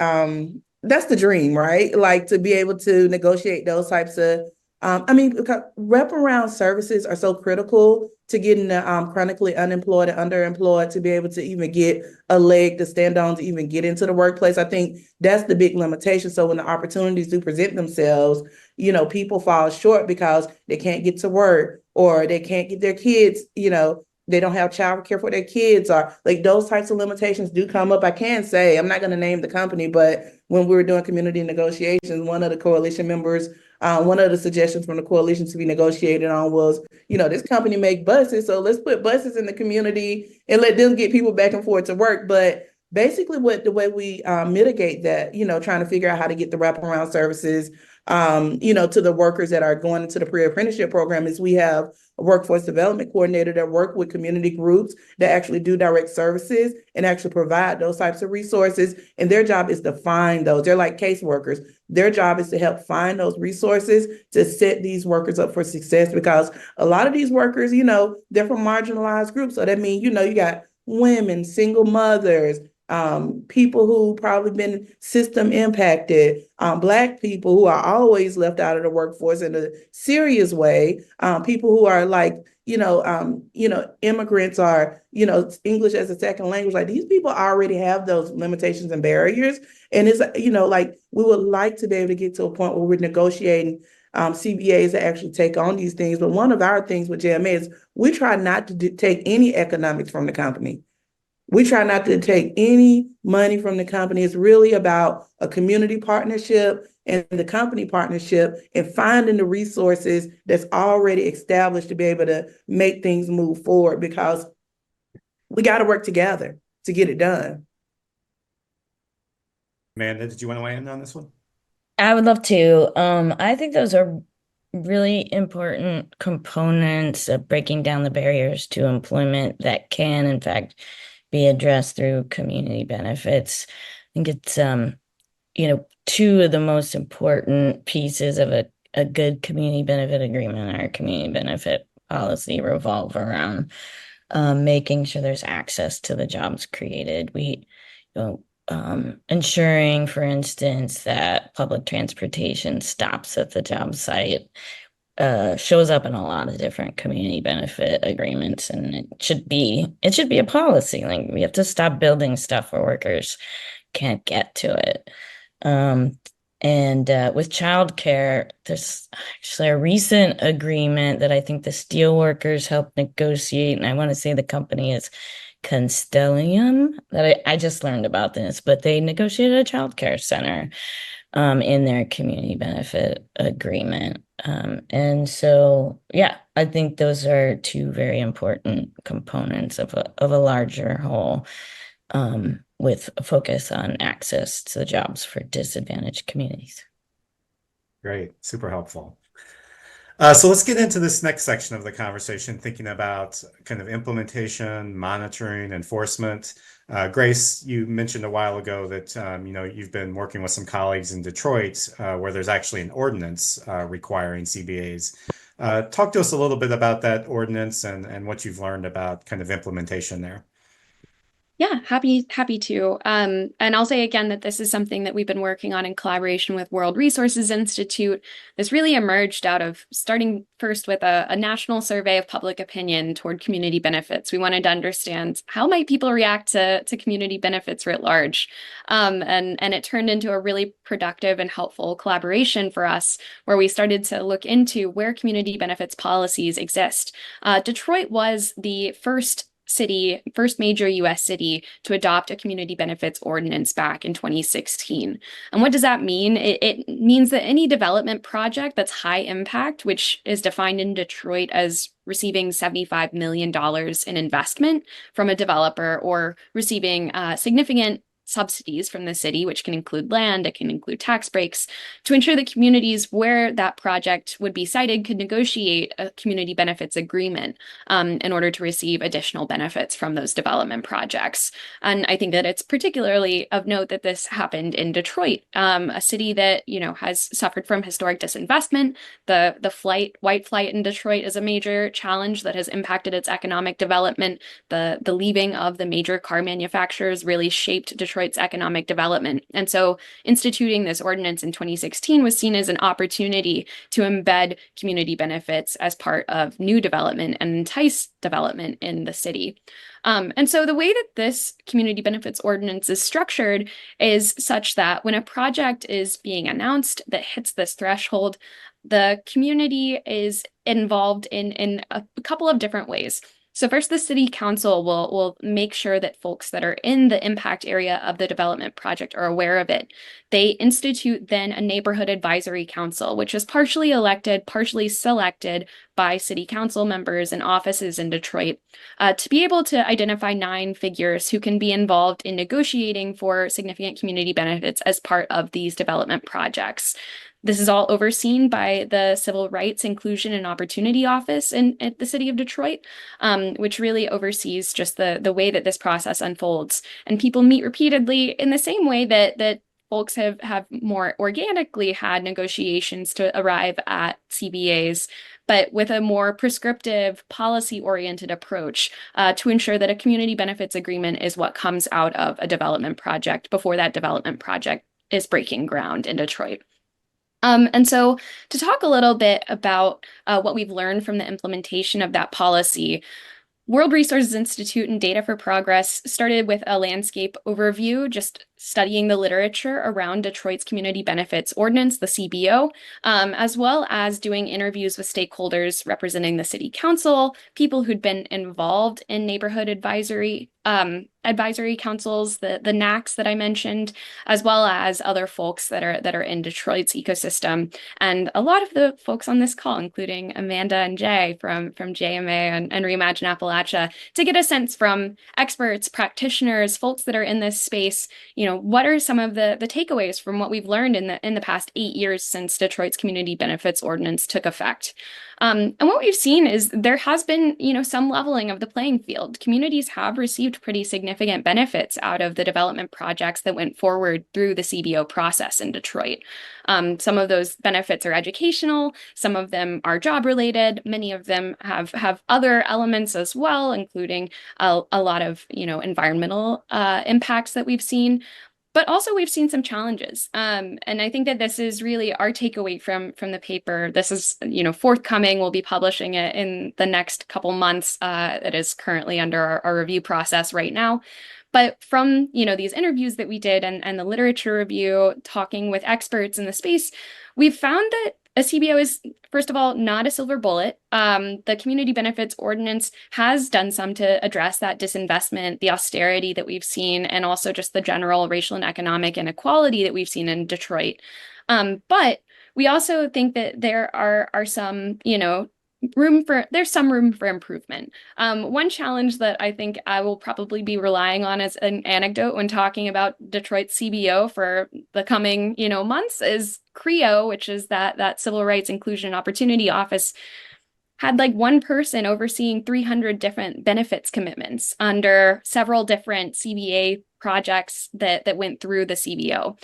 that's the dream, right? Like to be able to negotiate those types of, because wraparound services are so critical to getting the chronically unemployed and underemployed to be able to even get a leg to stand on to even get into the workplace. I think that's the big limitation. So when the opportunities do present themselves, people fall short because they can't get to work or they can't get their kids, they don't have child care for their kids, or like those types of limitations do come up. I can say, I'm not going to name the company, but when we were doing community negotiations, one of the coalition members, one of the suggestions from the coalition to be negotiated on was, this company make buses, so let's put buses in the community and let them get people back and forth to work. But basically the way we mitigate that, trying to figure out how to get the wraparound services, to the workers that are going into the pre-apprenticeship program is we have a workforce development coordinator that work with community groups that actually do direct services and actually provide those types of resources. And their job is to find those. They're like caseworkers. Their job is to help find those resources to set these workers up for success, because a lot of these workers, they're from marginalized groups. So that means, you got women, single mothers, people who probably been system impacted, Black people who are always left out of the workforce in a serious way, people who are like, immigrants are, English as a second language. Like these people already have those limitations and barriers. And it's, like we would like to be able to get to a point where we're negotiating CBAs that actually take on these things. But one of our things with JMA is we try not to take any economics from the company. We try not to take any money from the company. It's really about a community partnership and the company partnership and finding the resources that's already established to be able to make things move forward, because we got to work together to get it done. Amanda, did you want to weigh in on this one? I would love to. I think those are really important components of breaking down the barriers to employment that can, in fact, be addressed through community benefits. I think it's, two of the most important pieces of a good community benefit agreement or community benefit policy revolve around making sure there's access to the jobs created. Ensuring, for instance, that public transportation stops at the job site shows up in a lot of different community benefit agreements, and it should be a policy. Like we have to stop building stuff where workers can't get to it. And with childcare, there's actually a recent agreement that I think the steelworkers helped negotiate, and I want to say the company is Constellium. That I just learned about this, but they negotiated a childcare center in their community benefit agreement. And so, yeah, I think those are two very important components of a larger whole, with a focus on access to the jobs for disadvantaged communities. Great, super helpful. So let's get into this next section of the conversation, thinking about kind of implementation, monitoring, enforcement. Grace, you mentioned a while ago that you've been working with some colleagues in Detroit where there's actually an ordinance requiring CBAs. Talk to us a little bit about that ordinance and what you've learned about kind of implementation there. Yeah, happy to. And I'll say again that this is something that we've been working on in collaboration with World Resources Institute. This really emerged out of starting first with a national survey of public opinion toward community benefits. We wanted to understand how might people react to community benefits writ large. And it turned into a really productive and helpful collaboration for us, where we started to look into where community benefits policies exist. Detroit was the first major US city to adopt a community benefits ordinance back in 2016. And what does that mean? It means that any development project that's high impact, which is defined in Detroit as receiving $75 million in investment from a developer or receiving significant subsidies from the city, which can include land, it can include tax breaks, to ensure that communities where that project would be sited could negotiate a community benefits agreement in order to receive additional benefits from those development projects. And I think that it's particularly of note that this happened in Detroit, a city that, has suffered from historic disinvestment. The white flight in Detroit is a major challenge that has impacted its economic development. The leaving of the major car manufacturers really shaped Detroit's economic development. And so instituting this ordinance in 2016 was seen as an opportunity to embed community benefits as part of new development and entice development in the city. And so the way that this community benefits ordinance is structured is such that when a project is being announced that hits this threshold, the community is involved in a couple of different ways. So first, the city council will make sure that folks that are in the impact area of the development project are aware of it. They institute then a neighborhood advisory council, which is partially elected, partially selected by city council members and offices in Detroit, to be able to identify 9 figures who can be involved in negotiating for significant community benefits as part of these development projects. This is all overseen by the Civil Rights, Inclusion, and Opportunity Office at the city of Detroit, which really oversees just the way that this process unfolds. And people meet repeatedly in the same way that folks have more organically had negotiations to arrive at CBAs, but with a more prescriptive, policy-oriented approach to ensure that a community benefits agreement is what comes out of a development project before that development project is breaking ground in Detroit. And so to talk a little bit about what we've learned from the implementation of that policy, World Resources Institute and Data for Progress started with a landscape overview, just studying the literature around Detroit's Community Benefits Ordinance, the CBO, as well as doing interviews with stakeholders representing the city council, people who'd been involved in neighborhood advisory councils, the NACs that I mentioned, as well as other folks that are in Detroit's ecosystem. And a lot of the folks on this call, including Amanda and Jay from JMA and Reimagine Appalachia, to get a sense from experts, practitioners, folks that are in this space, what are some of the takeaways from what we've learned in the past 8 years since Detroit's Community Benefits Ordinance took effect. And what we've seen is there has been, some leveling of the playing field. Communities have received pretty significant benefits out of the development projects that went forward through the CBO process in Detroit. Some of those benefits are educational, some of them are job related, many of them have other elements as well, including a lot of, environmental impacts that we've seen. But also we've seen some challenges. And I think that this is really our takeaway from the paper. This is, forthcoming. We'll be publishing it in the next couple months. It is currently under our review process right now. But from, these interviews that we did and the literature review, talking with experts in the space, we've found that a CBO is, first of all, not a silver bullet. The Community Benefits Ordinance has done some to address that disinvestment, the austerity that we've seen, and also just the general racial and economic inequality that we've seen in Detroit. But we also think that there are some, there's some room for improvement. One challenge that I think I will probably be relying on as an anecdote when talking about Detroit's CBO for the coming, months is CREO, which is that Civil Rights, Inclusion, and Opportunity Office, had like one person overseeing 300 different benefits commitments under several different CBA projects that went through the CBO.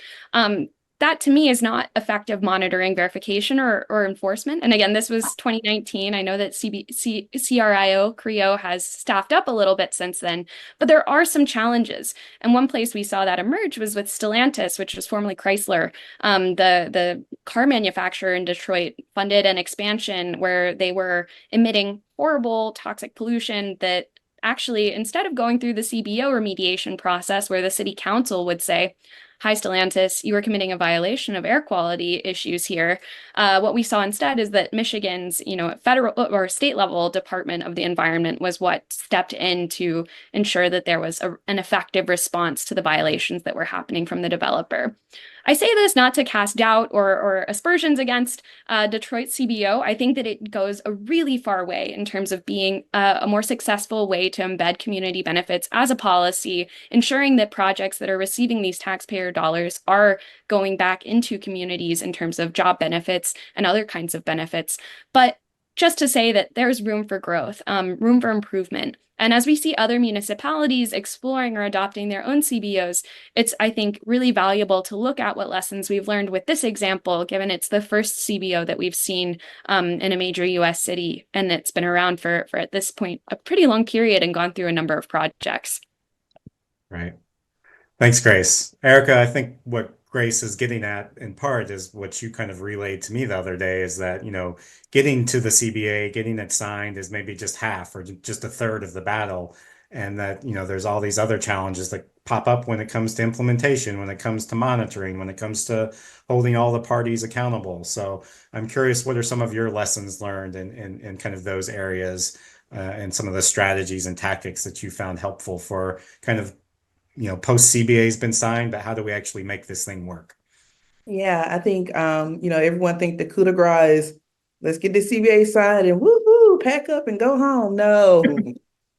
That to me is not effective monitoring, verification, or enforcement. And again, this was 2019. I know that CREO has staffed up a little bit since then, but there are some challenges. And one place we saw that emerge was with Stellantis, which was formerly Chrysler. The car manufacturer in Detroit funded an expansion where they were emitting horrible toxic pollution that actually, instead of going through the CBO remediation process where the city council would say, "Hi, Stellantis, you are committing a violation of air quality issues here." What we saw instead is that Michigan's, federal or state level Department of the Environment was what stepped in to ensure that there was an effective response to the violations that were happening from the developer. I say this not to cast doubt or aspersions against Detroit CBO. I think that it goes a really far way in terms of being a more successful way to embed community benefits as a policy, ensuring that projects that are receiving these taxpayer dollars are going back into communities in terms of job benefits and other kinds of benefits. But just to say that there's room for growth, room for improvement. And as we see other municipalities exploring or adopting their own CBOs, it's, I think, really valuable to look at what lessons we've learned with this example, given it's the first CBO that we've seen in a major US city. And it's been around for at this point, a pretty long period and gone through a number of projects. Right. Thanks, Grace. Erica, I think what Grace is getting at in part is what you kind of relayed to me the other day is that, getting to the CBA, getting it signed is maybe just half or just a third of the battle. And that, there's all these other challenges that pop up when it comes to implementation, when it comes to monitoring, when it comes to holding all the parties accountable. So I'm curious, what are some of your lessons learned in kind of those areas and some of the strategies and tactics that you found helpful for kind of post CBA has been signed, but how do we actually make this thing work? Yeah, I think everyone think the coup de grace is let's get the CBA signed and woohoo, pack up and go home. No,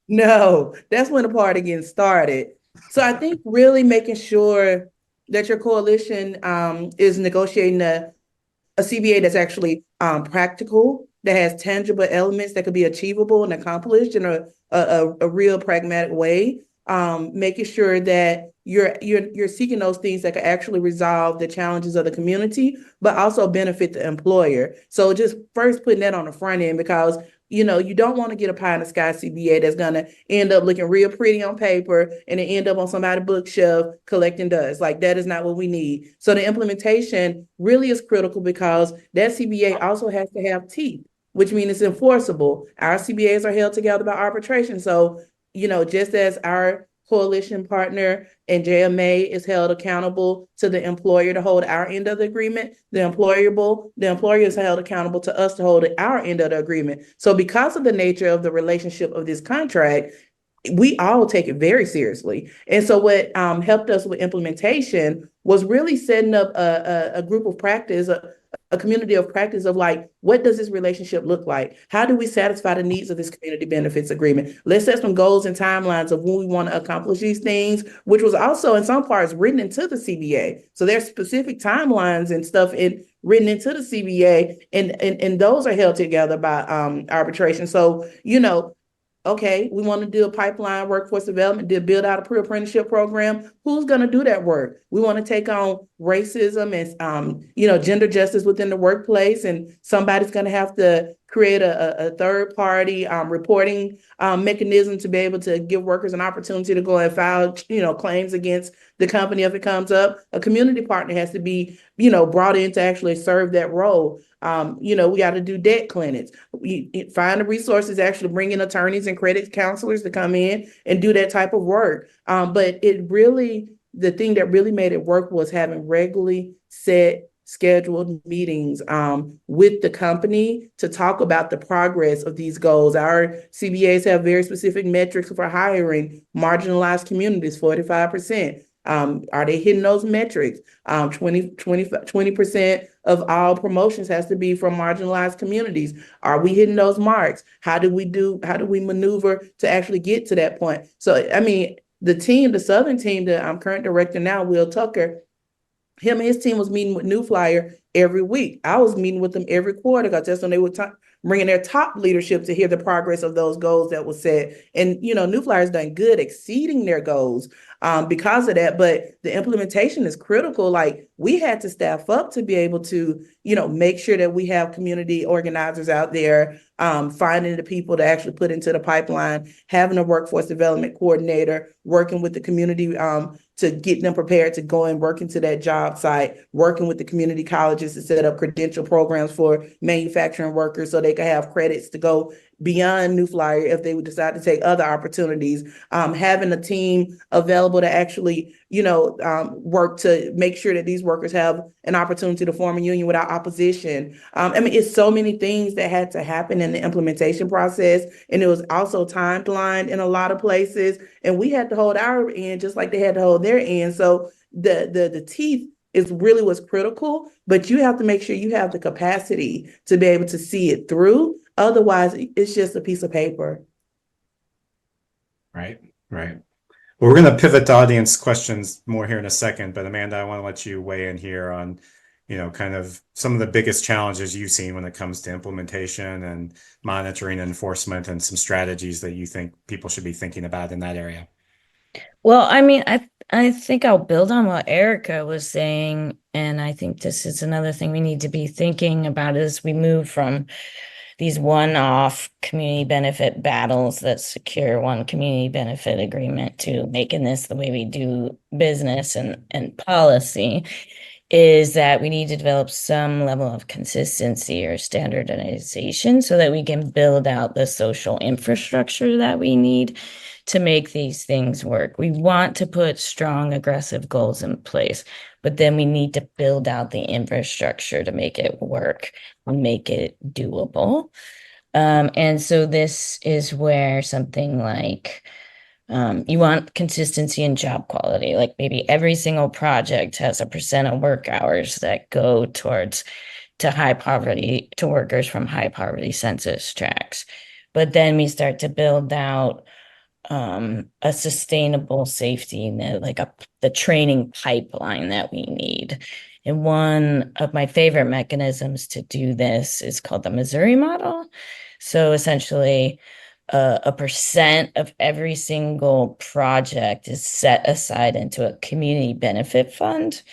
no, that's when the party gets started. So I think really making sure that your coalition is negotiating a CBA that's actually practical, that has tangible elements that could be achievable and accomplished in a real pragmatic way. Making sure that you're seeking those things that can actually resolve the challenges of the community, but also benefit the employer. So just first putting that on the front end, because you don't want to get a pie in the sky CBA that's gonna end up looking real pretty on paper and then end up on somebody's bookshelf collecting dust. Like that is not what we need. So the implementation really is critical because that CBA also has to have teeth, which means it's enforceable. Our CBAs are held together by arbitration. So just as our coalition partner and JMA is held accountable to the employer to hold our end of the agreement, the employer is held accountable to us to hold our end of the agreement. So because of the nature of the relationship of this contract, we all take it very seriously. And so what helped us with implementation was really setting up a group of practice, a community of practice of like, what does this relationship look like? How do we satisfy the needs of this community benefits agreement? Let's set some goals and timelines of when we want to accomplish these things, which was also in some parts written into the CBA. So there's specific timelines and stuff written into the CBA, and those are held together by arbitration. So, okay, we want to do a pipeline workforce development, to build out a pre-apprenticeship program. Who's going to do that work? We want to take on racism and, gender justice within the workplace. And somebody's going to have to create a third party reporting mechanism to be able to give workers an opportunity to go and file, claims against the company if it comes up. A community partner has to be, brought in to actually serve that role. We got to do debt clinics. We find the resources, actually bring in attorneys and credit counselors to come in and do that type of work. But the thing that really made it work was having regularly set scheduled meetings with the company to talk about the progress of these goals. Our CBAs have very specific metrics for hiring marginalized communities, 45%. Are they hitting those metrics? 20% of all promotions has to be from marginalized communities. Are we hitting those marks? How do we maneuver to actually get to that point? So, I mean, the Southern team that I'm current director now, Will Tucker, him and his team was meeting with New Flyer every week. I was meeting with them every quarter because that's when they would bringing their top leadership to hear the progress of those goals that was set. And, New Flyer's done good exceeding their goals because of that. But the implementation is critical. Like we had to staff up to be able to, make sure that we have community organizers out there, finding the people to actually put into the pipeline, having a workforce development coordinator, working with the community to get them prepared to go and work into that job site, working with the community colleges to set up credential programs for manufacturing workers so they can have credits to go beyond New Flyer if they would decide to take other opportunities, having a team available to actually, work to make sure that these workers have an opportunity to form a union without opposition. It's so many things that had to happen in the implementation process. And it was also timelined in a lot of places. And we had to hold our end just like they had to hold their end. So the teeth is really what's critical, but you have to make sure you have the capacity to be able to see it through. Otherwise, it's just a piece of paper. Right, right. Well, we're going to pivot to audience questions more here in a second, but Amanda, I want to let you weigh in here on, kind of some of the biggest challenges you've seen when it comes to implementation and monitoring and enforcement and some strategies that you think people should be thinking about in that area. Well, I mean, I think I'll build on what Erica was saying, and I think this is another thing we need to be thinking about as we move from these one-off community benefit battles that secure one community benefit agreement to making this the way we do business and policy, is that we need to develop some level of consistency or standardization so that we can build out the social infrastructure that we need to make these things work. We want to put strong, aggressive goals in place, but then we need to build out the infrastructure to make it work and make it doable. And so this is where something like you want consistency in job quality, like maybe every single project has a percent of work hours that go towards to workers from high poverty census tracts. But then we start to build out a sustainable safety net, like the training pipeline that we need. And one of my favorite mechanisms to do this is called the Missouri model. So essentially, a percent of every single project is set aside into a community benefit fund.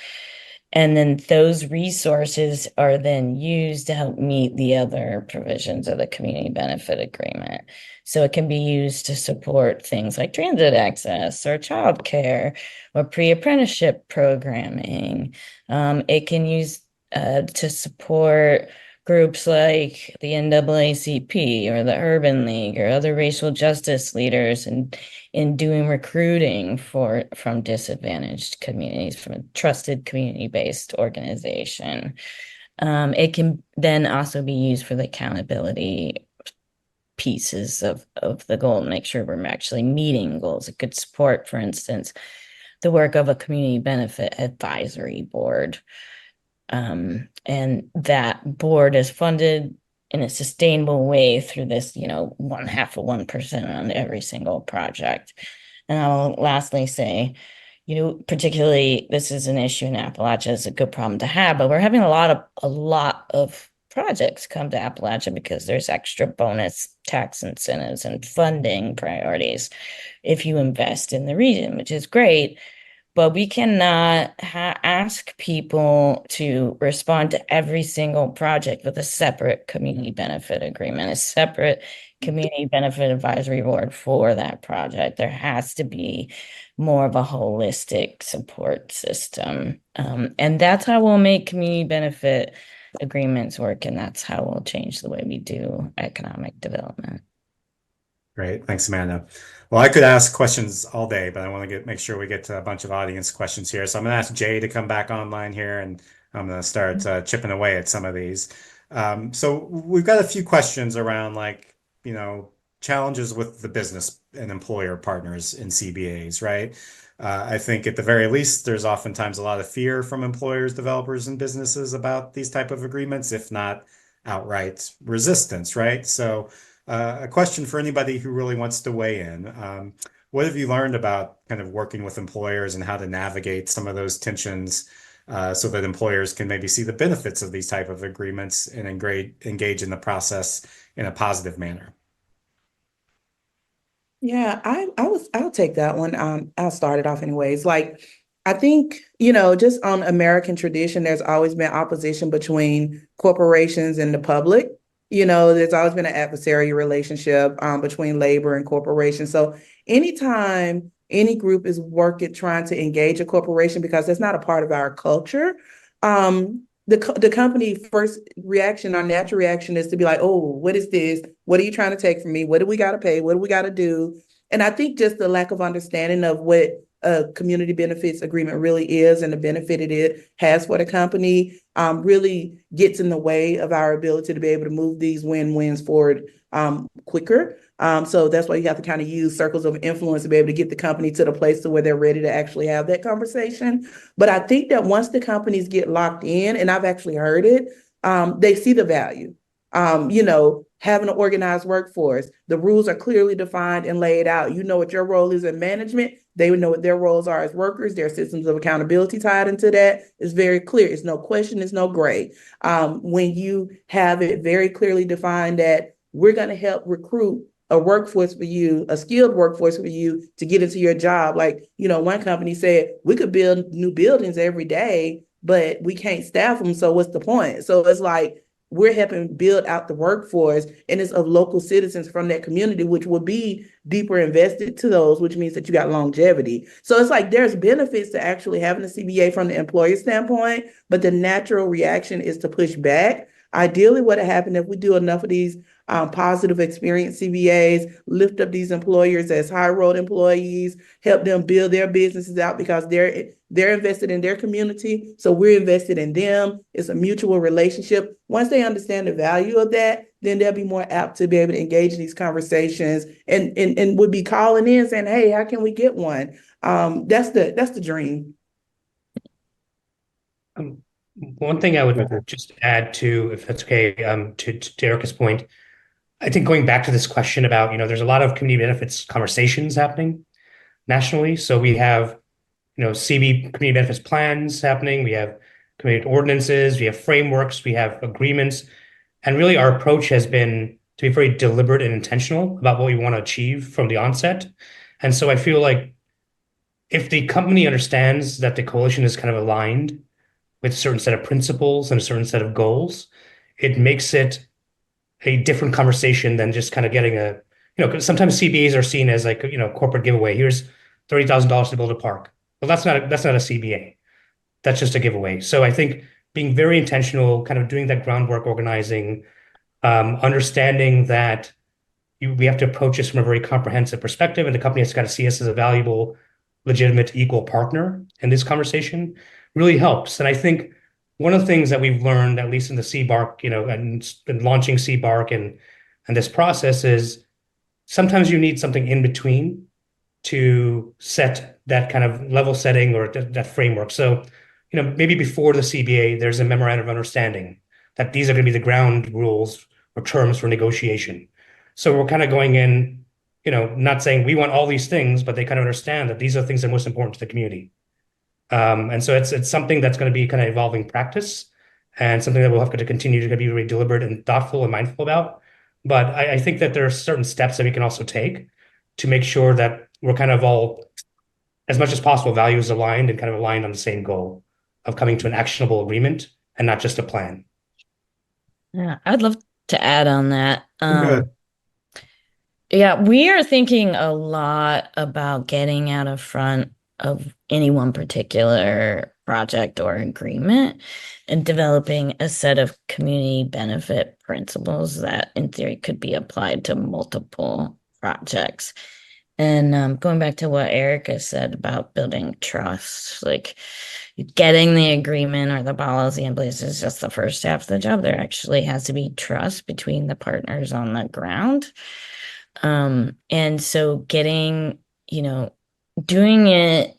And then those resources are then used to help meet the other provisions of the community benefit agreement. So it can be used to support things like transit access or childcare or pre-apprenticeship programming. It can use to support groups like the NAACP or the Urban League or other racial justice leaders in doing recruiting from disadvantaged communities, from a trusted community-based organization. It can then also be used for the accountability pieces of the goal to make sure we're actually meeting goals. It could support, for instance, the work of a community benefit advisory board. And that board is funded in a sustainable way through this, 0.5% on every single project. And I'll lastly say, particularly this is an issue in Appalachia, it's a good problem to have, but we're having a lot of projects come to Appalachia because there's extra bonus tax incentives and funding priorities if you invest in the region, which is great. But we cannot ask people to respond to every single project with a separate community benefit agreement, a separate community benefit advisory board for that project. There has to be more of a holistic support system. And that's how we'll make community benefit agreements work. And that's how we'll change the way we do economic development. Great. Thanks, Amanda. Well, I could ask questions all day, but I want to make sure we get to a bunch of audience questions here. So I'm going to ask Jay to come back online here, and I'm going to start chipping away at some of these. So we've got a few questions around challenges with the business and employer partners in CBAs, right? I think at the very least, there's oftentimes a lot of fear from employers, developers, and businesses about these type of agreements, if not outright resistance, right? So a question for anybody who really wants to weigh in. What have you learned about kind of working with employers and how to navigate some of those tensions so that employers can maybe see the benefits of these type of agreements and engage in the process in a positive manner? Yeah, I'll take that one. I'll start it off anyways. I think, just on American tradition, there's always been opposition between corporations and the public. There's always been an adversarial relationship between labor and corporations. So anytime any group is trying to engage a corporation, because that's not a part of our culture, the company first reaction, our natural reaction is to be like, oh, what is this? What are you trying to take from me? What do we got to pay? What do we got to do? And I think just the lack of understanding of what a community benefits agreement really is and the benefit it has for the company really gets in the way of our ability to be able to move these win-wins forward quicker. So that's why you have to kind of use circles of influence to be able to get the company to the place to where they're ready to actually have that conversation. But I think that once the companies get locked in, and I've actually heard it, they see the value. Having an organized workforce, the rules are clearly defined and laid out. You know what your role is in management. They would know what their roles are as workers. There are systems of accountability tied into that. It's very clear. It's no question. It's no gray. When you have it very clearly defined that we're going to help recruit a workforce for you, a skilled workforce for you to get into your job. Like, one company said we could build new buildings every day, but we can't staff them. So what's the point? So it's like, we're helping build out the workforce, and it's of local citizens from that community, which will be deeper invested to those, which means that you got longevity. So it's like there's benefits to actually having a CBA from the employer standpoint, but the natural reaction is to push back. Ideally, what happened if we do enough of these positive experience CBAs, lift up these employers as high road employees, help them build their businesses out because they're invested in their community. So we're invested in them. It's a mutual relationship. Once they understand the value of that, then they'll be more apt to be able to engage in these conversations and would be calling in saying, hey, how can we get one? That's the dream. One thing I would just add to, if that's okay, to Erica's point, I think going back to this question about, there's a lot of community benefits conversations happening nationally. So we have, community benefits plans happening. We have community ordinances. We have frameworks. We have agreements. And really our approach has been to be very deliberate and intentional about what we want to achieve from the onset. And so I feel like if the company understands that the coalition is kind of aligned with a certain set of principles and a certain set of goals, it makes it a different conversation than just kind of getting because sometimes CBAs are seen as like, corporate giveaway. Here's $30,000 to build a park. Well, that's not a CBA. That's just a giveaway. So I think being very intentional, kind of doing that groundwork, organizing, understanding that we have to approach this from a very comprehensive perspective, and the company has got to see us as a valuable, legitimate, equal partner in this conversation really helps. And I think one of the things that we've learned, at least in the CBARC, and launching CBARC and this process is sometimes you need something in between to set that kind of level setting or that framework. So, maybe before the CBA, there's a memorandum of understanding that these are going to be the ground rules or terms for negotiation. So we're kind of going in, not saying we want all these things, but they kind of understand that these are things that are most important to the community. And so it's something that's going to be kind of evolving practice and something that we'll have to continue to be very deliberate and thoughtful and mindful about. But I think that there are certain steps that we can also take to make sure that we're kind of all, as much as possible, values aligned and kind of aligned on the same goal of coming to an actionable agreement and not just a plan. Yeah, I'd love to add on that. Good. Yeah, we are thinking a lot about getting out of front of any one particular project or agreement and developing a set of community benefit principles that in theory could be applied to multiple projects. And going back to what Erica said about building trust, like getting the agreement or the policy in place is just the first half of the job. There actually has to be trust between the partners on the ground. And so getting, doing it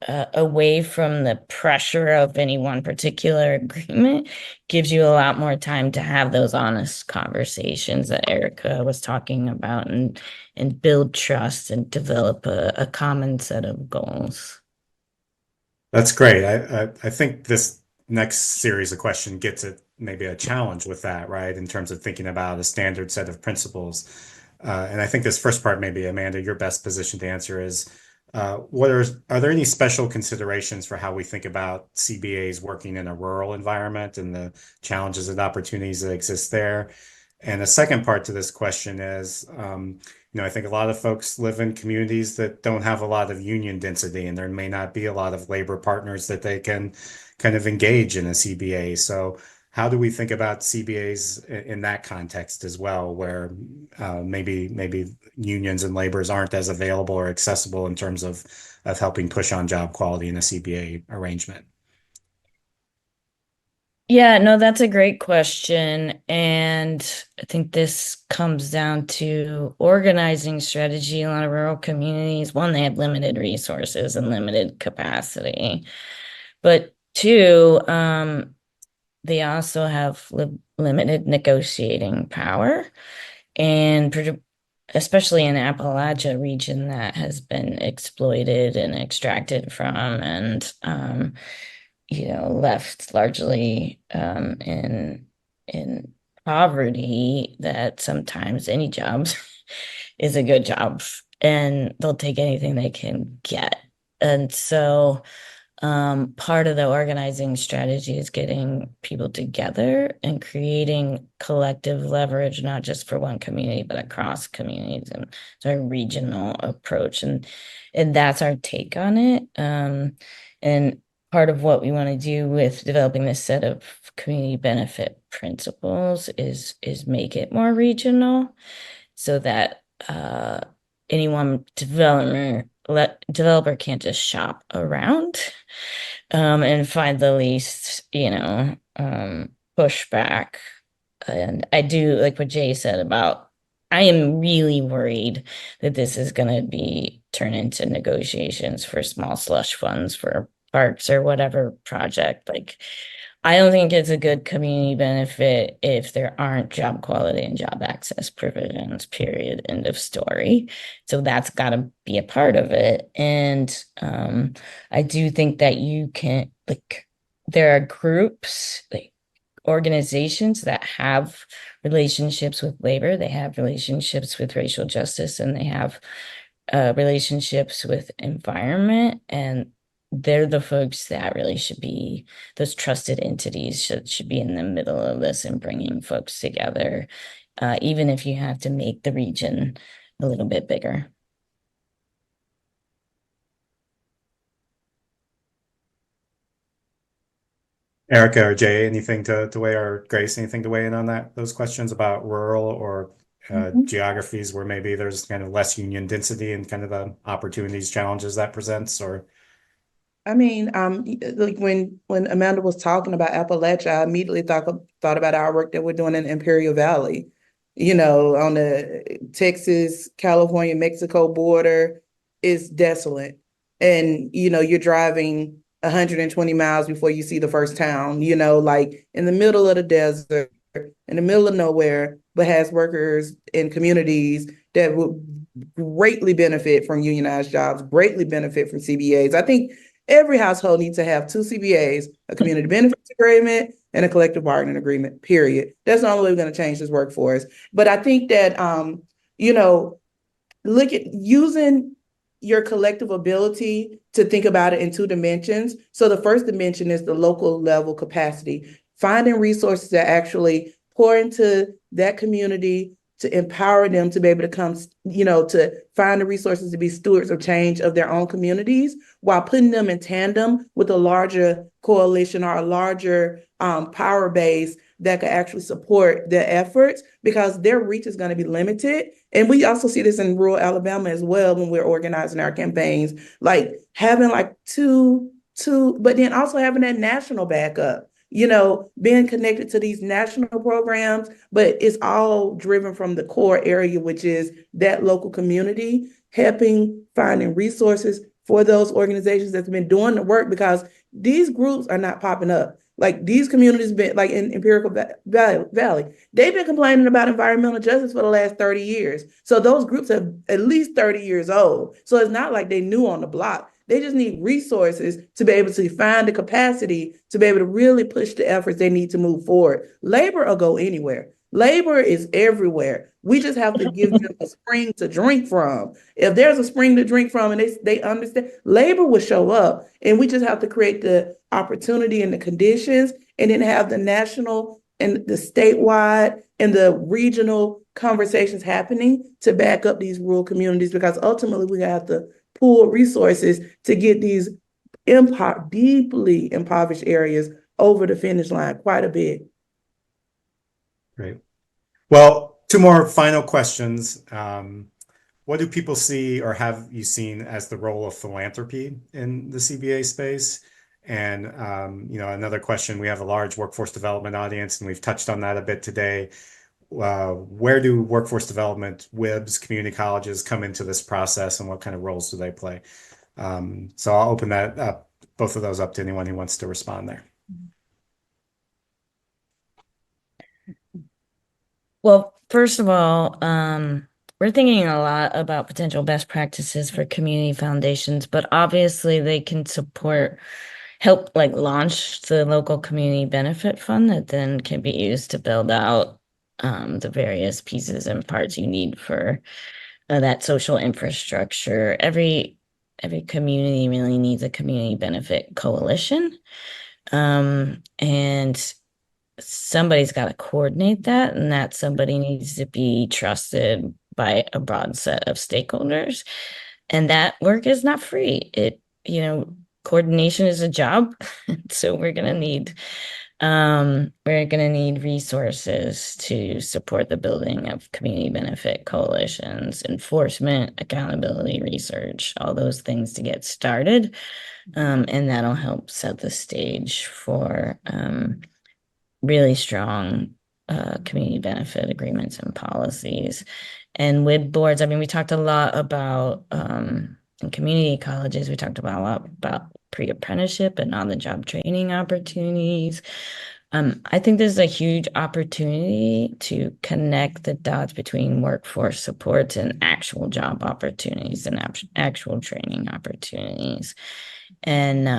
away from the pressure of any one particular agreement gives you a lot more time to have those honest conversations that Erica was talking about and build trust and develop a common set of goals. That's great. I think this next series of questions gets at maybe a challenge with that, right? In terms of thinking about a standard set of principles. And I think this first part, maybe Amanda, your best position to answer is, are there any special considerations for how we think about CBAs working in a rural environment and the challenges and opportunities that exist there? And the second part to this question is, I think a lot of folks live in communities that don't have a lot of union density, and there may not be a lot of labor partners that they can kind of engage in a CBA. So how do we think about CBAs in that context as well, where maybe unions and laborers aren't as available or accessible in terms of helping push on job quality in a CBA arrangement? Yeah, no, that's a great question. And I think this comes down to organizing strategy. A lot of rural communities, one, they have limited resources and limited capacity. But two, they also have limited negotiating power. And especially in Appalachia region that has been exploited and extracted from and left largely in poverty, that sometimes any jobs is a good job and they'll take anything they can get. And so part of the organizing strategy is getting people together and creating collective leverage, not just for one community, but across communities, and so a regional approach. And that's our take on it. And part of what we want to do with developing this set of community benefit principles is make it more regional so that any one developer can't just shop around and find the least, pushback. And I do like what Jay said about, I am really worried that this is going to be turned into negotiations for small slush funds for parks or whatever project. Like, I don't think it's a good community benefit if there aren't job quality and job access provisions, period, end of story. So that's got to be a part of it. And I do think that you can, like, there are groups, like organizations that have relationships with labor, they have relationships with racial justice, and they have relationships with environment. And they're the folks that really should be, those trusted entities should be in the middle of this and bringing folks together, even if you have to make the region a little bit bigger. Erica or Jay, anything to weigh, or Grace, anything to weigh in on those questions about rural or geographies where maybe there's kind of less union density and kind of the opportunities, challenges that presents, or I mean, like when Amanda was talking about Appalachia, I immediately thought about our work that we're doing in Imperial Valley, on the Texas, California, Mexico border is desolate. And, you're driving 120 miles before you see the first town, like in the middle of the desert, in the middle of nowhere, but has workers in communities that would greatly benefit from unionized jobs, greatly benefit from CBAs. I think every household needs to have two CBAs, a community benefits agreement and a collective bargaining agreement, period. That's the only way we're going to change this workforce. But I think that, look at using your collective ability to think about it in two dimensions. So the first dimension is the local level capacity, finding resources that actually pour into that community to empower them to be able to come, to find the resources to be stewards of change of their own communities while putting them in tandem with a larger coalition or a larger power base that could actually support their efforts, because their reach is going to be limited. And we also see this in rural Alabama as well when we're organizing our campaigns, like having like two, but then also having that national backup, being connected to these national programs, but it's all driven from the core area, which is that local community, helping finding resources for those organizations that's been doing the work, because these groups are not popping up. Like these communities been like in Empirical Valley, they've been complaining about environmental justice for the last 30 years. So those groups are at least 30 years old. So it's not like they new on the block. They just need resources to be able to find the capacity to be able to really push the efforts they need to move forward. Labor will go anywhere. Labor is everywhere. We just have to give them a spring to drink from. If there's a spring to drink from and they understand, labor will show up. And we just have to create the opportunity and the conditions, and then have the national and the statewide and the regional conversations happening to back up these rural communities, because ultimately we have to pool resources to get these deeply impoverished areas over the finish line quite a bit. great. Well, two more final questions. What do people see, or have you seen, as the role of philanthropy in the CBA space? And another question, we have a large workforce development audience, and we've touched on that a bit today. Where do workforce development WIBs, community colleges come into this process, and what kind of roles do they play? So I'll open that up, both of those up to anyone who wants to respond there. Well, first of all, we're thinking a lot about potential best practices for community foundations, but obviously they can help like launch the local community benefit fund that then can be used to build out the various pieces and parts you need for that social infrastructure. Every community really needs a community benefit coalition. And somebody's got to coordinate that, and that somebody needs to be trusted by a broad set of stakeholders. And that work is not free. Coordination is a job. So we're gonna need resources to support the building of community benefit coalitions, enforcement, accountability, research, all those things to get started. And that'll help set the stage for really strong community benefit agreements and policies. And with boards, I mean, we talked a lot about in community colleges, we talked about a lot about pre-apprenticeship and on-the-job training opportunities. I think there's a huge opportunity to connect the dots between workforce supports and actual job opportunities and actual training opportunities. And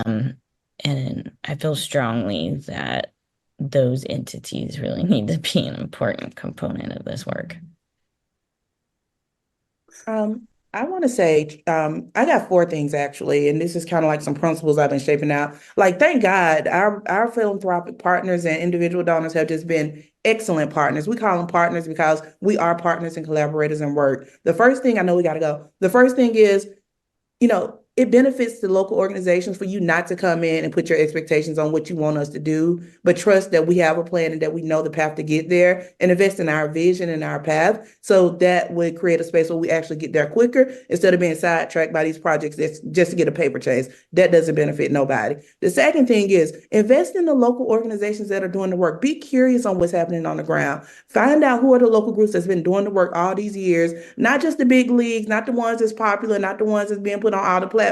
I feel strongly that those entities really need to be an important component of this work. I want to say, I got four things actually, and this is kind of like some principles I've been shaping out. Like, thank God, our philanthropic partners and individual donors have just been excellent partners. We call them partners because we are partners and collaborators in work. The first thing, I know we got to go. The first thing is, it benefits the local organizations for you not to come in and put your expectations on what you want us to do, but trust that we have a plan and that we know the path to get there, and invest in our vision and our path. So that would create a space where we actually get there quicker instead of being sidetracked by these projects that's just to get a paper chase. That doesn't benefit nobody. The second thing is invest in the local organizations that are doing the work. Be curious on what's happening on the ground. Find out who are the local groups that's been doing the work all these years, not just the big leagues, not the ones that's popular, not the ones that's being put on all the platforms,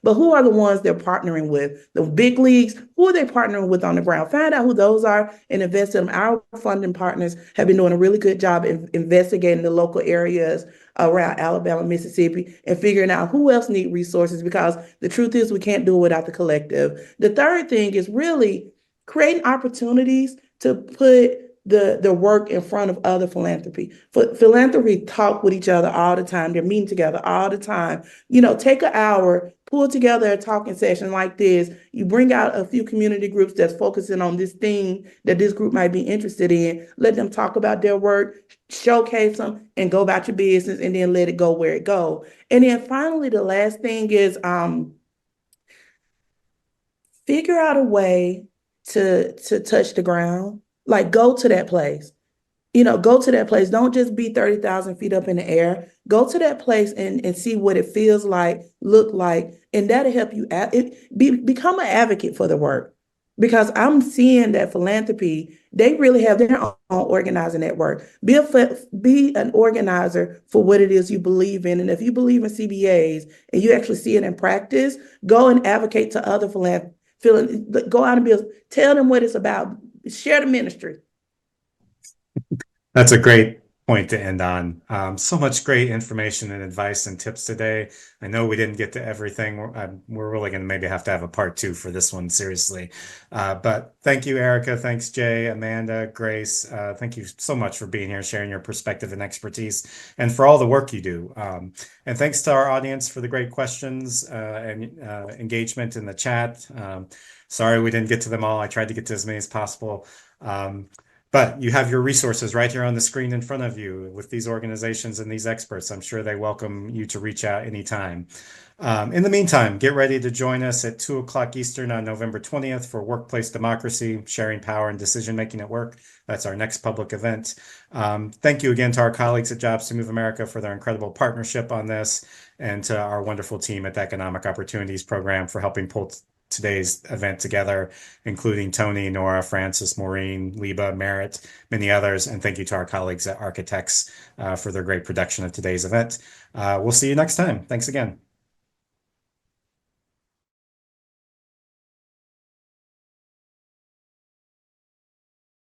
but who are the ones they're partnering with? The big leagues, who are they partnering with on the ground? Find out who those are and invest in them. Our funding partners have been doing a really good job investigating the local areas around Alabama, Mississippi, and figuring out who else need resources, because the truth is we can't do it without the collective. The third thing is really creating opportunities to put the work in front of other philanthropy. Philanthropy talk with each other all the time. They're meeting together all the time. Take an hour, pull together a talking session like this. You bring out a few community groups that's focusing on this thing that this group might be interested in. Let them talk about their work, showcase them, and go about your business, and then let it go where it go. And then finally, the last thing is figure out a way to touch the ground. Like, go to that place. Go to that place. Don't just be 30,000 feet up in the air. Go to that place and see what it feels like, look like, and that'll help you become an advocate for the work. Because I'm seeing that philanthropy, they really have their own organizing network. Be an organizer for what it is you believe in. And if you believe in CBAs and you actually see it in practice, go and advocate to other philanthropists. Go out and tell them what it's about. Share the ministry. That's a great point to end on. So much great information and advice and tips today. I know we didn't get to everything. We're really going to maybe have to have a part 2 for this one, seriously. But thank you, Erica. Thanks, Jay, Amanda, Grace. Thank you so much for being here, sharing your perspective and expertise, and for all the work you do. And thanks to our audience for the great questions and engagement in the chat. Sorry we didn't get to them all. I tried to get to as many as possible. But you have your resources right here on the screen in front of you with these organizations and these experts. I'm sure they welcome you to reach out anytime. In the meantime, get ready to join us at 2 o'clock Eastern on November 20th for Workplace Democracy, Sharing Power and Decision-Making at Work. That's our next public event. Thank you again to our colleagues at Jobs to Move America for their incredible partnership on this, and to our wonderful team at the Economic Opportunities Program for helping pull today's event together, including Tony, Nora, Francis, Maureen, Liba, Merritt, many others. And thank you to our colleagues at Architects for their great production of today's event. We'll see you next time. Thanks again.